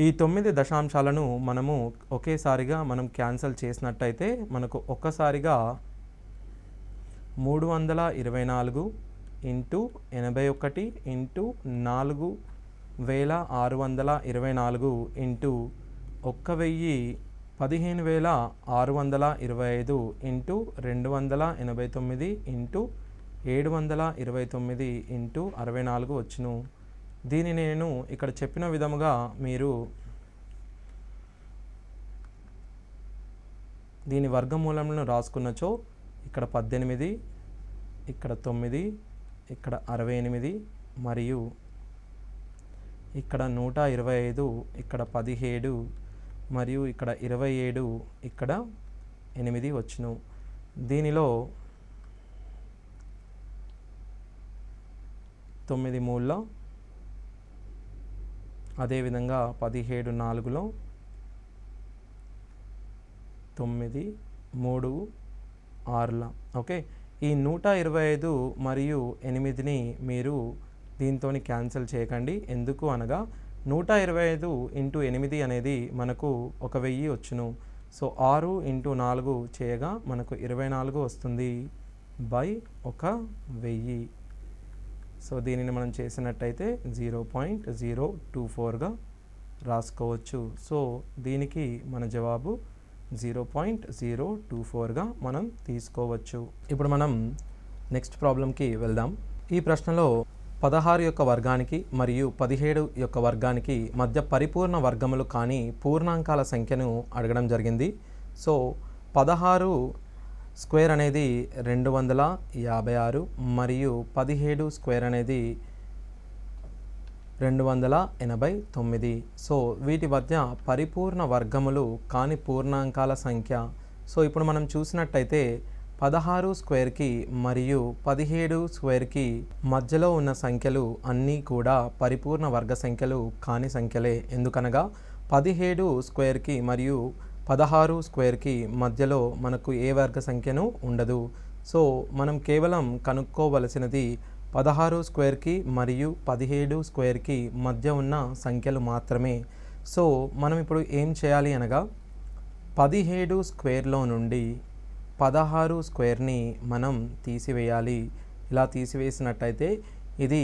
A: ఈ 9 దశాంశాలను మనము ఒకేసారిగా మనం క్యాన్సిల్ చేసినట్టయితే మనకు ఒక్కసారిగా 324 × 81 × 4,624 × 15,625 × 289 × 729 × 64 వచ్చును. దీనిని నేను ఇక్కడ చెప్పిన విధముగా మీరు దీని వర్గమూలములను రాసుకున్నచో ఇక్కడ 18, ఇక్కడ 9, ఇక్కడ 68 మరియు ఇక్కడ 125, ఇక్కడ 17 మరియు ఇక్కడ 27, ఇక్కడ 8 వచ్చును. దీనిలో 9 మూడులో, అదేవిధంగా 17 నాలుగులో, 9 3 6ల. ఓకే, ఈ 125 మరియు 8ని మీరు దీంతో క్యాన్సిల్ చేయకండి. ఎందుకు అనగా 125 ఇంటూ 8 అనేది మనకు 1000 వచ్చును. సో 6 ఇంటూ 4 చేయగా మనకు 24 వస్తుంది బై 1000. సో దీనిని మనం చేసినట్టయితే 0.024గా రాసుకోవచ్చు. సో దీనికి మన జవాబు 0.024గా మనం తీసుకోవచ్చు. ఇప్పుడు మనం నెక్స్ట్ ప్రాబ్లంకి వెళ్దాం. ఈ ప్రశ్నలో 16 యొక్క వర్గానికి మరియు 17 యొక్క వర్గానికి మధ్య పరిపూర్ణ వర్గములు కానీ పూర్ణాంకాల సంఖ్యను అడగడం జరిగింది. సో 16 స్క్వేర్ అనేది 256 మరియు 17 స్క్వేర్ అనేది 289. సో వీటి మధ్య పరిపూర్ణ వర్గములు కాని పూర్ణాంకాల సంఖ్య. సో ఇప్పుడు మనం చూసినట్టయితే 16 స్క్వేర్కి మరియు 17 స్క్వేర్కి మధ్యలో ఉన్న సంఖ్యలు అన్నీ కూడా పరిపూర్ణ వర్గ సంఖ్యలు కాని సంఖ్యలే. ఎందుకనగా 17 స్క్వేర్కి మరియు 16 స్క్వేర్కి మధ్యలో మనకు ఏ వర్గ సంఖ్యను ఉండదు. సో మనం కేవలం కనుక్కోవలసినది 16 స్క్వేర్కి మరియు 17 స్క్వేర్కి మధ్య ఉన్న సంఖ్యలు మాత్రమే. సో మనం ఇప్పుడు ఏం చేయాలి అనగా 17 స్క్వేర్లో నుండి 16 స్క్వేర్ని మనం తీసివేయాలి. ఇలా తీసివేసినట్టయితే ఇది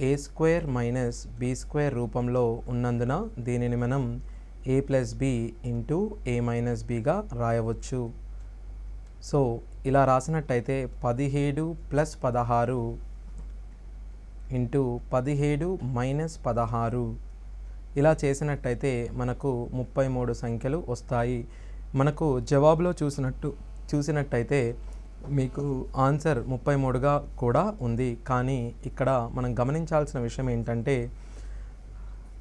A: A square minus B square రూపంలో ఉన్నందున దీనిని మనం a plus B into A minus బిగా రాయవచ్చు. సో ఇలా రాసినట్టయితే 17 ప్లస్ 16 ఇంటూ 17 మైనస్ 16 ఇలా చేసినట్టయితే మనకు 33 సంఖ్యలు వస్తాయి. మనకు జవాబులో చూసినట్టయితే మీకు ఆన్సర్ 33గా కూడా ఉంది. కానీ ఇక్కడ మనం గమనించాల్సిన విషయం ఏంటంటే,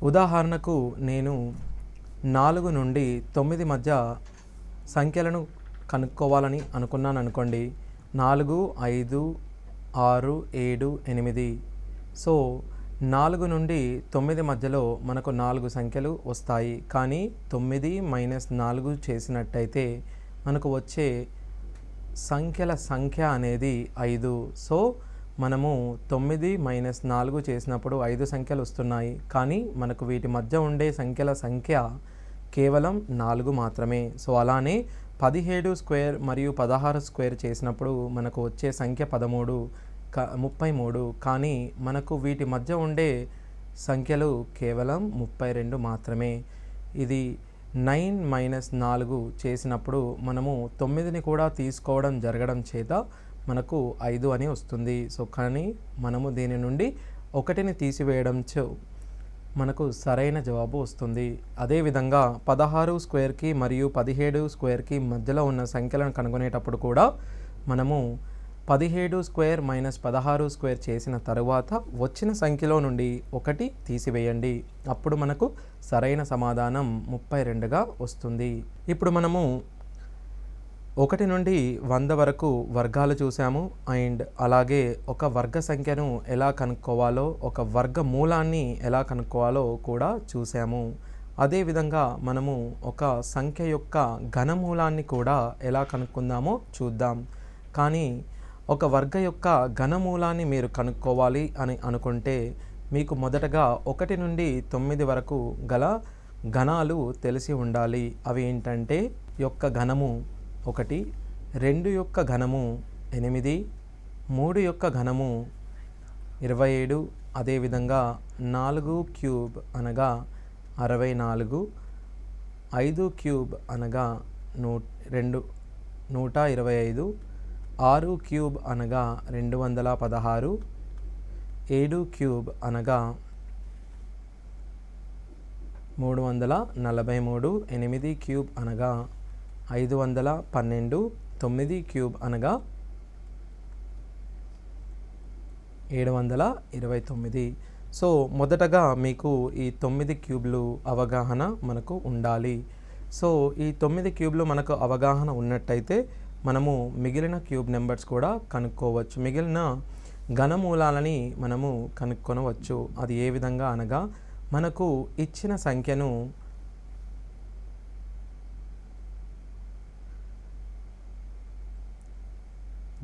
A: ఉదాహరణకు నేను 4 నుండి 9 మధ్య సంఖ్యలను కనుక్కోవాలని అనుకున్నాను అనుకోండి. 4 5 6 7 8. సో 4 నుండి 9 మధ్యలో మనకు 4 సంఖ్యలు వస్తాయి. కానీ 9 మైనస్ 4 చేసినట్టయితే మనకు వచ్చే సంఖ్యల సంఖ్య అనేది 5. సో మనము 9 మైనస్ 4 చేసినప్పుడు 5 సంఖ్యలు వస్తున్నాయి. కానీ మనకు వీటి మధ్య ఉండే సంఖ్యల సంఖ్య కేవలం 4 మాత్రమే. సో అలానే 17 స్క్వేర్ మరియు 16 స్క్వేర్ చేసినప్పుడు మనకు వచ్చే సంఖ్య 33. కానీ మనకు వీటి మధ్య ఉండే సంఖ్యలు కేవలం 32 మాత్రమే. ఇది 9 మైనస్ 4 చేసినప్పుడు మనము 9ని కూడా తీసుకోవడం జరగడం చేత మనకు 5 అని వస్తుంది. సో కానీ మనము దీని నుండి 1ని తీసివేయడం మనకు సరైన జవాబు వస్తుంది. అదేవిధంగా 16 స్క్వేర్కి మరియు 17 స్క్వేర్కి మధ్యలో ఉన్న సంఖ్యలను కనుగొనేటప్పుడు కూడా మనము 17 స్క్వేర్ మైనస్ 16 స్క్వేర్ చేసిన తరువాత వచ్చిన సంఖ్యలో నుండి 1 తీసివేయండి. అప్పుడు మనకు సరైన సమాధానం 32గా వస్తుంది. ఇప్పుడు మనము 1 నుండి 100 వరకు వర్గాలు చూసాము. అండ్ అలాగే ఒక వర్గ సంఖ్యను ఎలా కనుక్కోవాలో, ఒక వర్గ మూలాన్ని ఎలా కనుక్కోవాలో కూడా చూసాము. అదేవిధంగా మనము ఒక సంఖ్య యొక్క ఘనమూలాన్ని కూడా ఎలా కనుక్కుందామో చూద్దాం. కానీ ఒక వర్గ యొక్క ఘనమూలాన్ని మీరు కనుక్కోవాలి అని అనుకుంటే మీకు మొదటగా 1 నుండి 9 వరకు గల ఘనాలు తెలిసి ఉండాలి. అవి ఏంటంటే యొక్క ఘనము 1, 2 యొక్క ఘనము 8, 3 యొక్క ఘనము 27, అదేవిధంగా 4 క్యూబ్ అనగా 64, 5 క్యూబ్ అనగా 125, 6 క్యూబ్ అనగా 216, 7 క్యూబ్ అనగా 343, 8 క్యూబ్ అనగా 512, 9 క్యూబ్ అనగా 729. సో మొదటగా మీకు ఈ 9 క్యూబ్లు అవగాహన మనకు ఉండాలి. సో ఈ 9 క్యూబ్లు మనకు అవగాహన ఉన్నట్టయితే మనము మిగిలిన క్యూబ్ నెంబర్స్ కూడా కనుక్కోవచ్చు, మిగిలిన ఘనమూలాలని మనము కనుక్కొనవచ్చు. అది ఏ విధంగా అనగా, మనకు ఇచ్చిన సంఖ్యను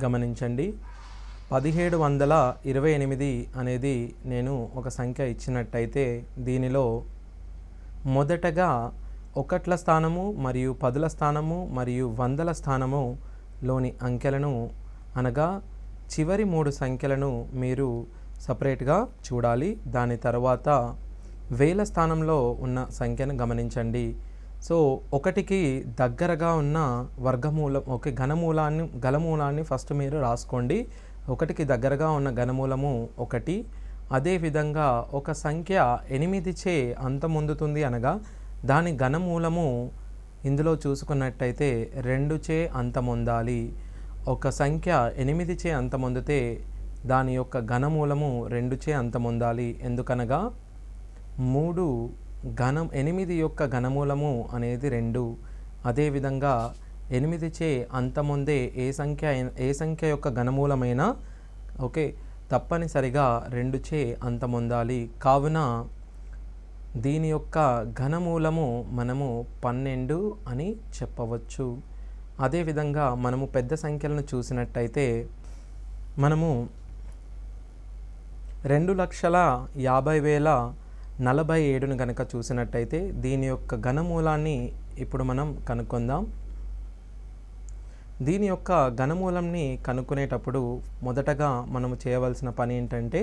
A: గమనించండి. 1728 అనేది నేను ఒక సంఖ్య ఇచ్చినట్టయితే దీనిలో మొదటగా ఒకట్ల స్థానము మరియు పదుల స్థానము మరియు వందల స్థానములోని అంకెలను అనగా చివరి 3 సంఖ్యలను మీరు సపరేట్గా చూడాలి. దాని తర్వాత వేల స్థానంలో ఉన్న సంఖ్యను గమనించండి. సో ఒకటికి దగ్గరగా ఉన్న వర్గమూలం ఘనమూలాన్ని ఫస్ట్ మీరు రాసుకోండి. ఒకటికి దగ్గరగా ఉన్న ఘనమూలము 1. అదేవిధంగా ఒక సంఖ్య 8చే అంతమొందుతుంది అనగా దాని ఘనమూలము ఇందులో చూసుకున్నట్టయితే 2చే అంతమొందాలి. ఒక సంఖ్య 8చే అంతమొందితే దాని యొక్క ఘనమూలము 2చే అంతమొందాలి. ఎందుకనగా 8 యొక్క ఘనమూలము అనేది 2. అదేవిధంగా 8చే అంతమొందే ఏ సంఖ్య యొక్క ఘనమూలమైనా తప్పనిసరిగా 2చే అంతమొందాలి. కావున దీని యొక్క ఘనమూలము మనము 12 అని చెప్పవచ్చు. అదేవిధంగా మనము పెద్ద సంఖ్యలను చూసినట్టయితే మనము 2,50,047ను కనుక చూసినట్టయితే దీని యొక్క ఘనమూలాన్ని ఇప్పుడు మనం కనుక్కుందాం. దీని యొక్క ఘనమూలంని కనుక్కునేటప్పుడు మొదటగా మనము చేయవలసిన పని ఏంటంటే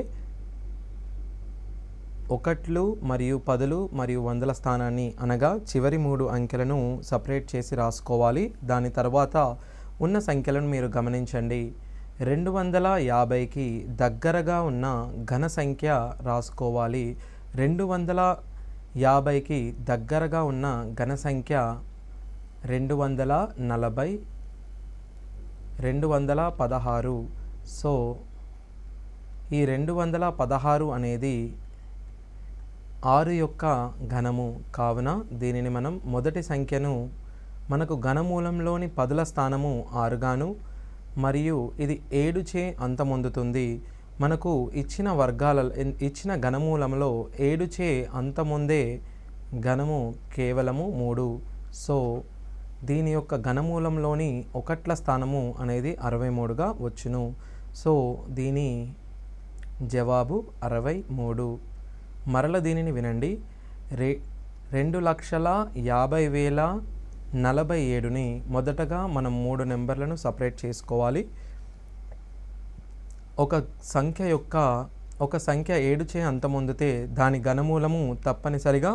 A: ఒకట్లు మరియు పదులు మరియు వందల స్థానాన్ని అనగా చివరి 3 అంకెలను సపరేట్ చేసి రాసుకోవాలి. దాని తర్వాత ఉన్న సంఖ్యలను మీరు గమనించండి. 250కి దగ్గరగా ఉన్న ఘన సంఖ్య రాసుకోవాలి. 250కి దగ్గరగా ఉన్న ఘన సంఖ్య 240, 216. సో ఈ 216 అనేది 6 యొక్క ఘనము. కావున దీనిని మనం మొదటి సంఖ్యను మనకు ఘనమూలంలోని పదుల స్థానము 6గాను మరియు ఇది 7చే అంతమొందుతుంది. మనకు ఇచ్చిన ఘనమూలంలో 7చే అంతమొందే ఘనము కేవలము 3. సో దీని యొక్క ఘనమూలంలోని ఒకట్ల స్థానము అనేది 63గా వచ్చును. సో దీని జవాబు 63. మరల దీనిని వినండి. 2,50,047ని మొదటగా మనం 3 నెంబర్లను సపరేట్ చేసుకోవాలి. ఒక సంఖ్య 7చే అంతమొందితే దాని ఘనమూలము తప్పనిసరిగా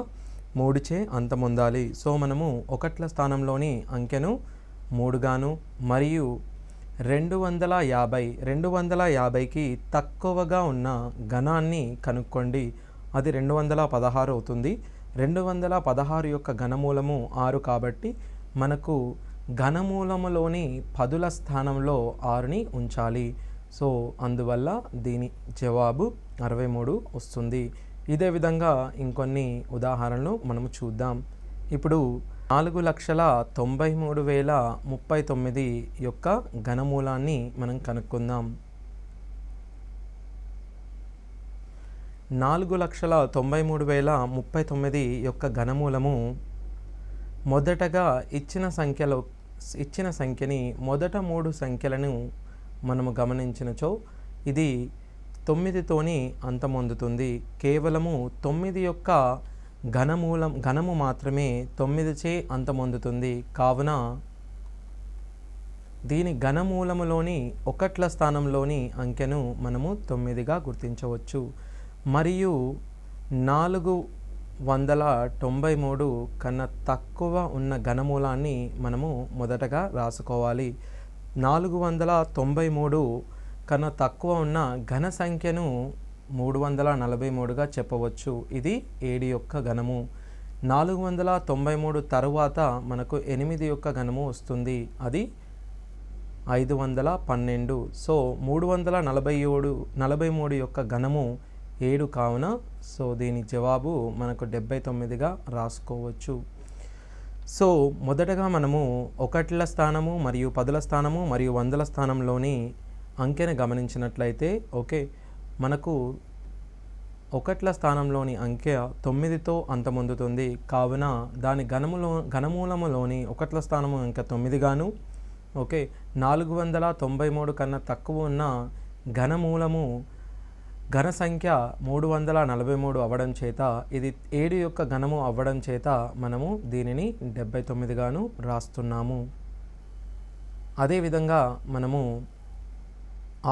A: 3చే అంతమొందాలి. సో మనము ఒకట్ల స్థానంలోని అంకెను 3గాను మరియు 250కి తక్కువగా ఉన్న ఘనాన్ని కనుక్కోండి. అది 216 అవుతుంది. 216 యొక్క ఘనమూలము 6 కాబట్టి మనకు ఘనమూలములోని పదుల స్థానంలో 6ని ఉంచాలి. సో అందువల్ల దీని జవాబు 63 వస్తుంది. ఇదే విధంగా ఇంకొన్ని ఉదాహరణలు మనము చూద్దాం. ఇప్పుడు 4,93,039 యొక్క ఘనమూలాన్ని మనం కనుక్కుందాం. 4,93,039 యొక్క ఘనమూలము మొదటగా ఇచ్చిన సంఖ్యని మొదట 3 సంఖ్యలను మనము గమనించినచో ఇది 9తోని అంతమొందుతుంది. కేవలము 9 యొక్క ఘనము మాత్రమే 9చే అంతమొందుతుంది. కావున దీని ఘనమూలములోని ఒకట్ల స్థానంలోని అంకెను మనము 9గా గుర్తించవచ్చు. మరియు 493 కన్నా తక్కువ ఉన్న ఘనమూలాన్ని మనము మొదటగా రాసుకోవాలి. 493 కన్నా తక్కువ ఉన్న ఘన సంఖ్యను 343గా చెప్పవచ్చు. ఇది 7 యొక్క ఘనము. 493 తరువాత మనకు 8 యొక్క ఘనము వస్తుంది. అది 512. సో 343 యొక్క ఘనము 7 కావున సో దీని జవాబు మనకు 79గా రాసుకోవచ్చు. సో మొదటగా మనము ఒకట్ల స్థానము మరియు పదుల స్థానము మరియు వందల స్థానంలోని అంకెను గమనించినట్లయితే ఓకే, మనకు ఒకట్ల స్థానంలోని అంకె 9తో అంతమొందుతుంది. కావున దాని ఘనమూలములోని ఒకట్ల స్థానము అంకె 9 గాను ఓకే 493 కన్నా తక్కువ ఉన్న ఘనమూలము ఘన సంఖ్య 343 అవ్వడం చేత ఇది 7 యొక్క ఘనము అవ్వడం చేత మనము దీనిని 79 గాను రాస్తున్నాము. అదేవిధంగా మనము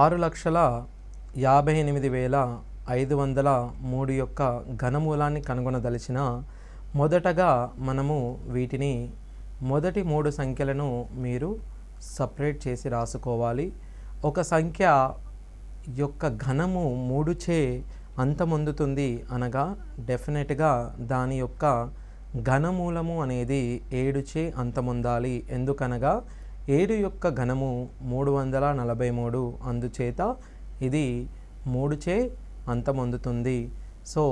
A: 6,58,503 యొక్క ఘనమూలాన్ని కనుగొనదలిచిన మొదటగా మనము వీటిని మొదటి 3 సంఖ్యలను మీరు సపరేట్ చేసి రాసుకోవాలి. ఒక సంఖ్య యొక్క ఘనము 3చే అంతమొందుతుంది అనగా డెఫినెట్గా దాని యొక్క ఘనమూలము అనేది 7చే అంతమొందాలి. ఎందుకనగా 7 యొక్క ఘనము 343, అందుచేత ఇది 3చే అంతమొందుతుంది. సో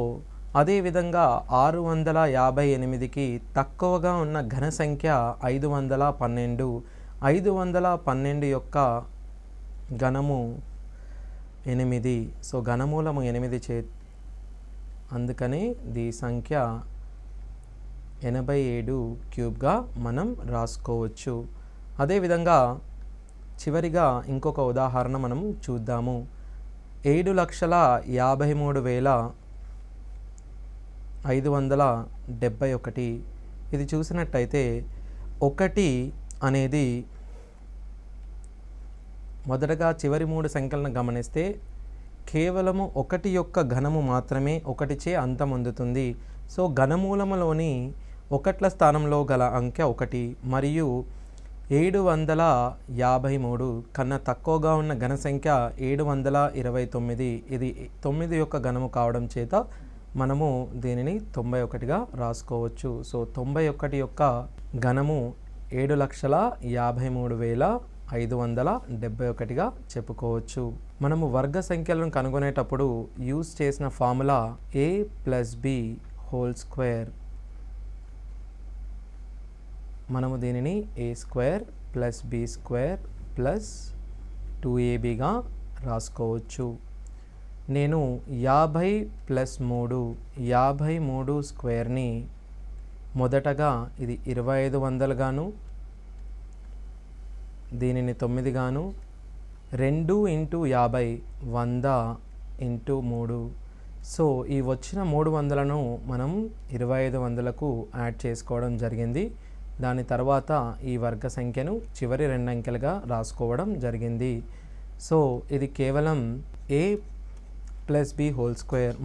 A: అదేవిధంగా 658కి తక్కువగా ఉన్న ఘన సంఖ్య 512. 512 యొక్క ఘనము 8. సో ఘనమూలము 8 అందుకని దీ సంఖ్య 87 క్యూబ్గా మనం రాసుకోవచ్చు. అదేవిధంగా చివరిగా ఇంకొక ఉదాహరణ మనం చూద్దాము. 7,53,571. ఇది చూసినట్టయితే 1 అనేది మొదటగా చివరి 3 సంఖ్యలను గమనిస్తే కేవలము 1 యొక్క ఘనము మాత్రమే 1చే అంతమొందుతుంది. సో ఘనమూలములోని ఒకట్ల స్థానంలో గల అంకె 1 మరియు 753 కన్నా తక్కువగా ఉన్న ఘన సంఖ్య 729. ఇది 9 యొక్క ఘనము కావడం చేత మనము దీనిని 91గా రాసుకోవచ్చు. సో 91 యొక్క ఘనము 7,53,571గా చెప్పుకోవచ్చు. మనము వర్గ సంఖ్యలను కనుగొనేటప్పుడు యూజ్ చేసిన ఫార్ములా a+b² మనము దీనిని a² + b² + 2ab రాసుకోవచ్చు. నేను 50 + 3 53² మొదటగా ఇది 2500 గాను దీనిని 9 గాను 2 × 50 100 × 3. సో ఈ వచ్చిన 300లను మనం 2500కు యాడ్ చేసుకోవడం జరిగింది. దాని తర్వాత ఈ వర్గ సంఖ్యను చివరి 2 అంకెలుగా రాసుకోవడం జరిగింది. సో ఇది కేవలం a+b²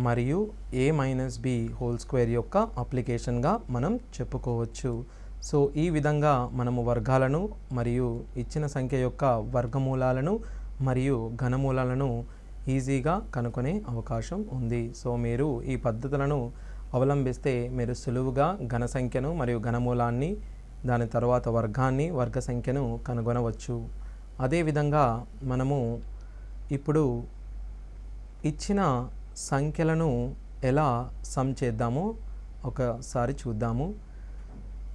A: మరియు a-b² యొక్క అప్లికేషన్గా మనం చెప్పుకోవచ్చు. సో ఈ విధంగా మనము వర్గాలను మరియు ఇచ్చిన సంఖ్య యొక్క వర్గమూలాలను మరియు ఘనమూలాలను ఈజీగా కనుక్కునే అవకాశం ఉంది. సో మీరు ఈ పద్ధతులను అవలంబిస్తే మీరు సులువుగా ఘన సంఖ్యను మరియు ఘనమూలాన్ని దాని తర్వాత వర్గాన్ని వర్గ సంఖ్యను కనుగొనవచ్చు. అదేవిధంగా మనము ఇప్పుడు ఇచ్చిన సంఖ్యలను ఎలా సమ్ చేద్దామో ఒకసారి చూద్దాము.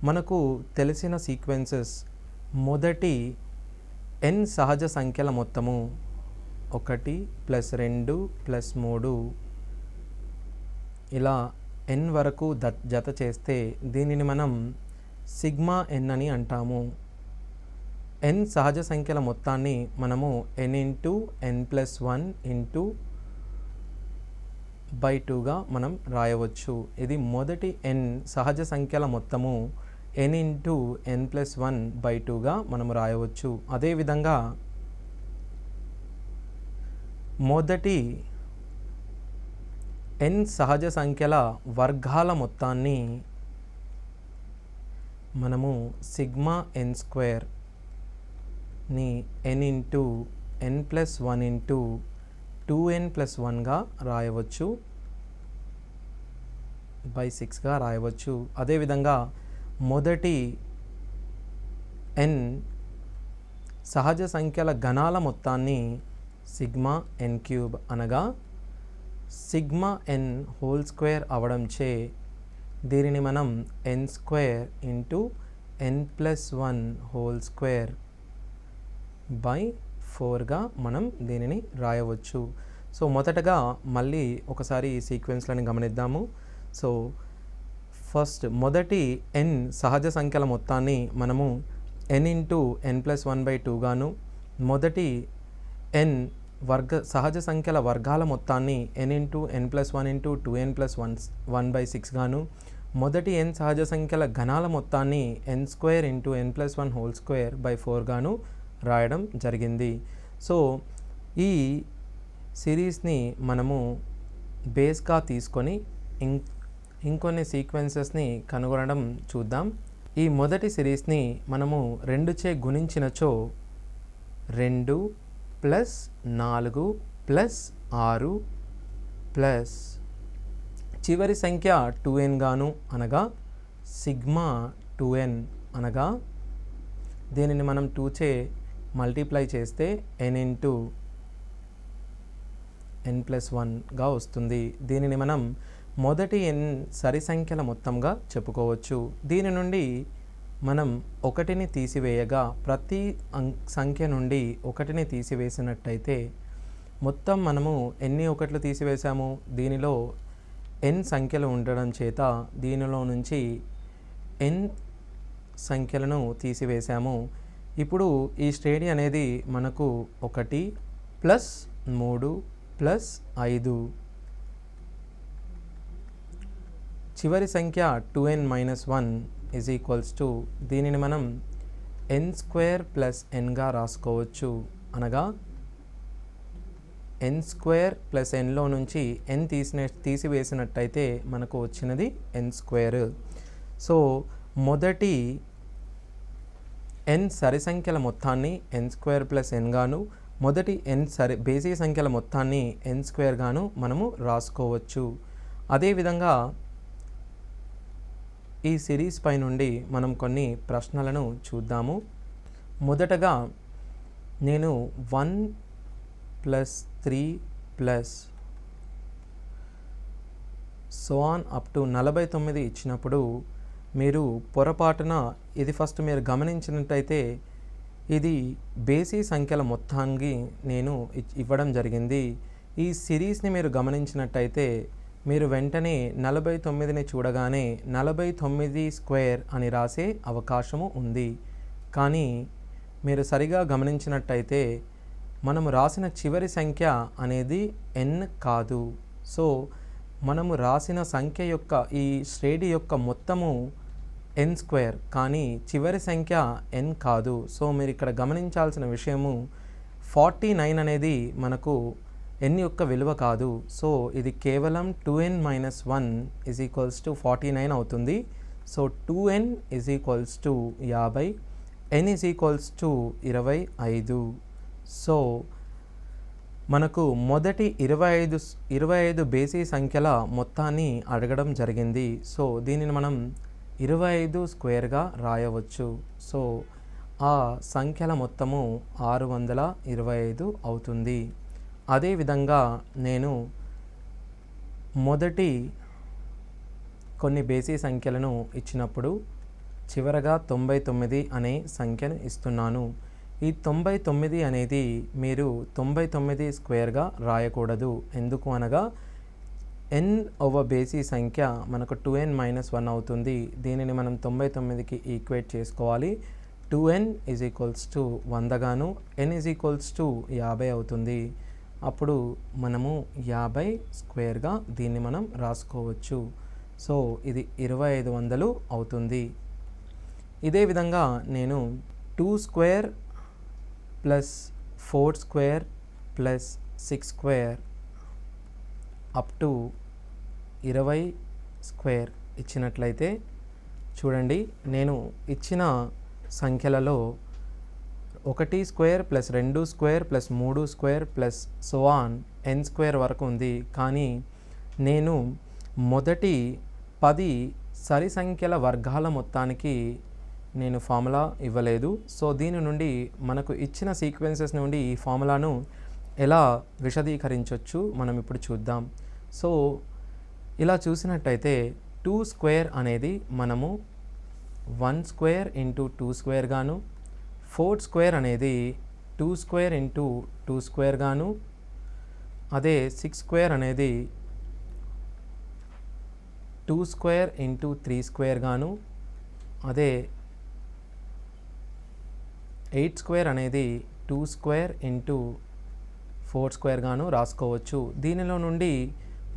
A: మనకు తెలిసిన సీక్వెన్సెస్ మొదటి n సహజ సంఖ్యల మొత్తము 1 + 2 + 3 ఇలా n వరకు జత చేస్తే దీనిని మనం σn అని అంటాము. n సహజ సంఖ్యల మొత్తాన్ని మనము n × n+1/2గా మనం రాయవచ్చు. ఇది మొదటి n సహజ సంఖ్యల మొత్తము n × n+1/2గా మనం రాయవచ్చు. అదేవిధంగా మొదటి n సహజ సంఖ్యల వర్గాల మొత్తాన్ని మనము σn² ని n × n+1/2n+1గా రాయవచ్చు. 6గా రాయవచ్చు. అదేవిధంగా మొదటి n సహజ సంఖ్యల ఘనాల మొత్తాన్ని సిగ్మా ఎన్ క్యూబ్ అనగా సిగ్మా ఎన్ హోల్ స్క్వేర్ అవడంచే దీనిని మనం N square into N plus 1 whole square by 4గా మనం దీనిని రాయవచ్చు. సో మొదటగా మళ్ళీ ఒకసారి ఈ సీక్వెన్స్లను గమనిద్దాము. సో ఫస్ట్ మొదటి ఎన్ సహజ సంఖ్యల మొత్తాన్ని మనము ఎన్ ఇంటూ ఎన్ ప్లస్ 1/2 గాను, మొదటి ఎన్ సహజ సంఖ్యల వర్గాల మొత్తాన్ని N into N plus 1 into 2n plus 1/6 గాను, మొదటి ఎన్ సహజ సంఖ్యల ఘనాల మొత్తాన్ని N square into N plus 1 whole square by 4 గాను రాయడం జరిగింది. సో ఈ సిరీస్ని మనము బేస్గా తీసుకొని ఇంకొన్ని సీక్వెన్సెస్ని కనుగొనడం చూద్దాం. ఈ మొదటి సిరీస్ని మనము 2చే గుణించినచో 2 ప్లస్ 4 ప్లస్ 6 ప్లస్ చివరి సంఖ్య 2n గాను అనగా సిగ్మా 2n అనగా దీనిని మనం 2చే మల్టిప్లై చేస్తే n ఇంటూ n ప్లస్ 1గా వస్తుంది. దీనిని మనం మొదటి n సరి సంఖ్యల మొత్తంగా చెప్పుకోవచ్చు. దీని నుండి మనం 1ని తీసివేయగా ప్రతి సంఖ్య నుండి 1ని తీసివేసినట్టయితే మొత్తం మనము ఎన్ని 1లు తీసివేసాము, దీనిలో n సంఖ్యలు ఉండడం చేత దీనిలో నుంచి n సంఖ్యలను తీసివేసాము. ఇప్పుడు ఈ శ్రేణి అనేది మనకు 1 ప్లస్ 3 ప్లస్ 5 చివరి సంఖ్య 2n minus 1 is equals to దీనిని మనం n స్క్వేర్ ప్లస్ nగా రాసుకోవచ్చు. అనగా n స్క్వేర్ ప్లస్ nలో నుంచి n తీసివేసినట్టయితే మనకు వచ్చినది n స్క్వేర్. సో మొదటి n సరి సంఖ్యల మొత్తాన్ని n స్క్వేర్ ప్లస్ n గాను, మొదటి n బేసి సంఖ్యల మొత్తాన్ని n స్క్వేర్ గాను మనము రాసుకోవచ్చు. అదేవిధంగా ఈ సిరీస్ పై నుండి మనం కొన్ని ప్రశ్నలను చూద్దాము. మొదటగా నేను 1 plus 3 plus so on up to 49 ఇచ్చినప్పుడు మీరు పొరపాటున ఇది ఫస్ట్ మీరు గమనించినట్టయితే ఇది బేసి సంఖ్యల మొత్తానికి నేను ఇవ్వడం జరిగింది. ఈ సిరీస్ని మీరు గమనించినట్టయితే మీరు వెంటనే 49ని చూడగానే 49 స్క్వేర్ అని రాసే అవకాశము ఉంది. కానీ మీరు సరిగా గమనించినట్టయితే మనము రాసిన చివరి సంఖ్య అనేది n కాదు. సో మనము రాసిన సంఖ్య యొక్క ఈ శ్రేణి యొక్క మొత్తము n స్క్వేర్, కానీ చివరి సంఖ్య n కాదు. సో మీరు ఇక్కడ గమనించాల్సిన విషయము 49 అనేది మనకు n యొక్క విలువ కాదు. సో ఇది కేవలం 2n minus 1 is equals to 49 అవుతుంది. So 2n is equals to 50, n is equals to 25. So మనకు మొదటి 25 బేసి సంఖ్యల మొత్తాన్ని అడగడం జరిగింది. సో దీనిని మనం 25 స్క్వేర్గా రాయవచ్చు. సో ఆ సంఖ్యల మొత్తము 625 అవుతుంది. అదేవిధంగా నేను మొదటి కొన్ని బేసి సంఖ్యలను ఇచ్చినప్పుడు చివరగా 99 అనే సంఖ్యను ఇస్తున్నాను. ఈ 99 అనేది మీరు 99 స్క్వేర్గా రాయకూడదు. ఎందుకు అనగా n ఓవర్ బేసి సంఖ్య మనకు 2n మైనస్ 1 అవుతుంది. దీనిని మనం 99కి ఈక్వేట్ చేసుకోవాలి. 2n ఈజ్ ఈక్వల్స్ టు 100 గాను, n ఈజ్ ఈక్వల్స్ టు 50 అవుతుంది. అప్పుడు మనము 50 స్క్వేర్గా దీన్ని మనం రాసుకోవచ్చు. సో ఇది 2500 అవుతుంది. ఇదే విధంగా నేను 2 square plus 4 square plus 6 square up to 20 square ఇచ్చినట్లయితే చూడండి, నేను ఇచ్చిన సంఖ్యలలో 1 square plus 2 square plus 3 square plus so on n square వరకు ఉంది. కానీ నేను మొదటి 10 సరి సంఖ్యల వర్గాల మొత్తానికి నేను ఫార్ములా ఇవ్వలేదు. సో దీని నుండి మనకు ఇచ్చిన సీక్వెన్సెస్ నుండి ఈ ఫార్ములాను ఎలా విశదీకరించవచ్చు మనం ఇప్పుడు చూద్దాం. సో ఇలా చూసినట్టయితే 2 స్క్వేర్ అనేది మనము 1 స్క్వేర్ ఇంటూ 2 స్క్వేర్ గాను, 4 స్క్వేర్ అనేది 2 స్క్వేర్ ఇంటూ 2 స్క్వేర్ గాను, అదే 6 స్క్వేర్ అనేది 2 స్క్వేర్ ఇంటూ 3 స్క్వేర్ గాను, అదే 8 స్క్వేర్ అనేది 2 స్క్వేర్ ఇంటూ 4 స్క్వేర్ గాను రాసుకోవచ్చు. దీనిలో నుండి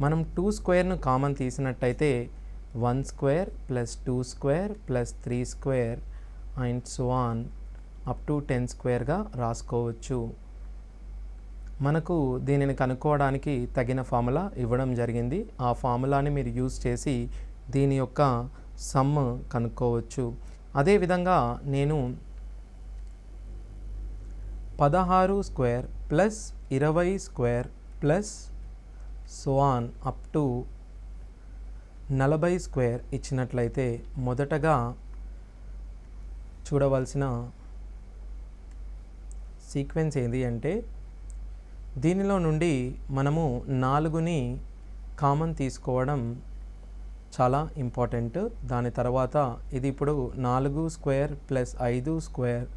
A: మనం 2 స్క్వేర్ను కామన్ తీసినట్టయితే 1 square plus 2 square plus 3 square and so on up to 10 స్క్వేర్గా రాసుకోవచ్చు. మనకు దీనిని కనుక్కోవడానికి తగిన ఫార్ములా ఇవ్వడం జరిగింది. ఆ ఫార్ములాని మీరు యూజ్ చేసి దీని యొక్క సమ్ కనుక్కోవచ్చు. అదేవిధంగా నేను 16 square plus 20 square plus so on up to 40 square ఇచ్చినట్లయితే మొదటగా చూడవలసిన సీక్వెన్స్ ఏంటి అంటే దీనిలో నుండి మనము 4ని కామన్ తీసుకోవడం చాలా ఇంపార్టెంట్. దాని తర్వాత ఇది ఇప్పుడు 4 square plus 5 square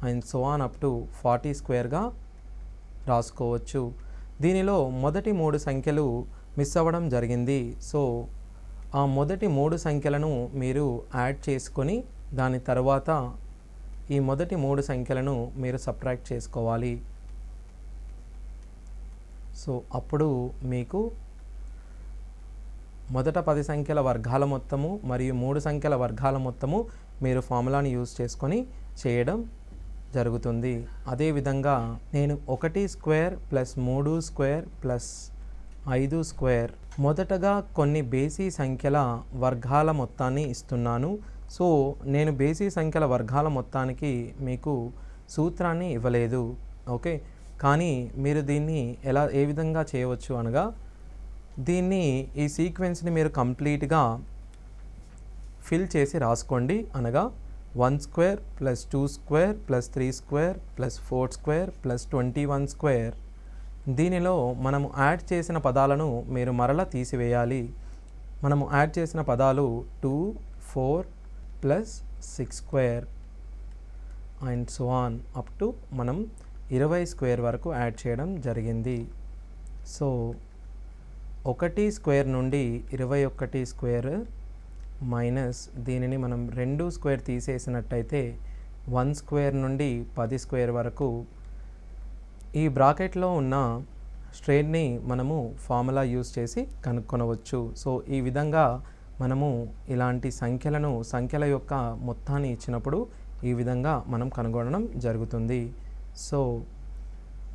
A: and so on up to 40 స్క్వేర్గా రాసుకోవచ్చు. దీనిలో మొదటి 3 సంఖ్యలు మిస్ అవ్వడం జరిగింది. సో ఆ మొదటి 3 సంఖ్యలను మీరు యాడ్ చేసుకొని దాని తర్వాత ఈ మొదటి 3 సంఖ్యలను మీరు సబ్ట్రాక్ట్ చేసుకోవాలి. సో అప్పుడు మీకు మొదట 10 సంఖ్యల వర్గాల మొత్తము మరియు 3 సంఖ్యల వర్గాల మొత్తము మీరు ఫార్ములాని యూజ్ చేసుకొని చేయడం జరుగుతుంది. అదేవిధంగా నేను 1 square plus 3 square plus 5 square మొదటగా కొన్ని బేసి సంఖ్యల వర్గాల మొత్తాన్ని ఇస్తున్నాను. సో నేను బేసి సంఖ్యల వర్గాల మొత్తానికి మీకు సూత్రాన్ని ఇవ్వలేదు. ఓకే, కానీ మీరు దీన్ని ఏ విధంగా చేయవచ్చు అనగా దీన్ని ఈ సీక్వెన్స్ని మీరు కంప్లీట్గా ఫిల్ చేసి రాసుకోండి. అనగా 1 square plus 2 square plus 3 square plus 4 square plus 21 square. దీనిలో మనము యాడ్ చేసిన పదాలను మీరు మరలా తీసివేయాలి. మనము యాడ్ చేసిన పదాలు 2, 4 plus 6 square and so on up to మనం 20 స్క్వేర్ వరకు యాడ్ చేయడం జరిగింది. సో 1 స్క్వేర్ నుండి 21 స్క్వేర్ మైనస్ దీనిని మనం 2 స్క్వేర్ తీసేసినట్టయితే 1 స్క్వేర్ నుండి 10 స్క్వేర్ వరకు ఈ బ్రాకెట్లో ఉన్న స్ట్రెయిన్ని మనము ఫార్ములా యూజ్ చేసి కనుక్కొనవచ్చు. సో ఈ విధంగా మనము ఇలాంటి సంఖ్యల యొక్క మొత్తాన్ని ఇచ్చినప్పుడు ఈ విధంగా మనం కనుగొనడం జరుగుతుంది. సో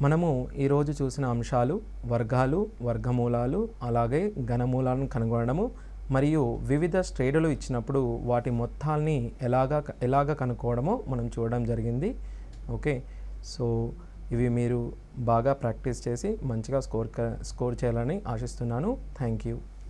A: మనము ఈరోజు చూసిన అంశాలు వర్గాలు, వర్గమూలాలు, అలాగే ఘనమూలాలను కనుగొనడము మరియు వివిధ శ్రేణులు ఇచ్చినప్పుడు వాటి మొత్తాల్ని ఎలాగ కనుక్కోవడమో మనం చూడడం జరిగింది. ఓకే, సో ఇవి మీరు బాగా ప్రాక్టీస్ చేసి మంచిగా స్కోర్ చేయాలని ఆశిస్తున్నాను. Thank you.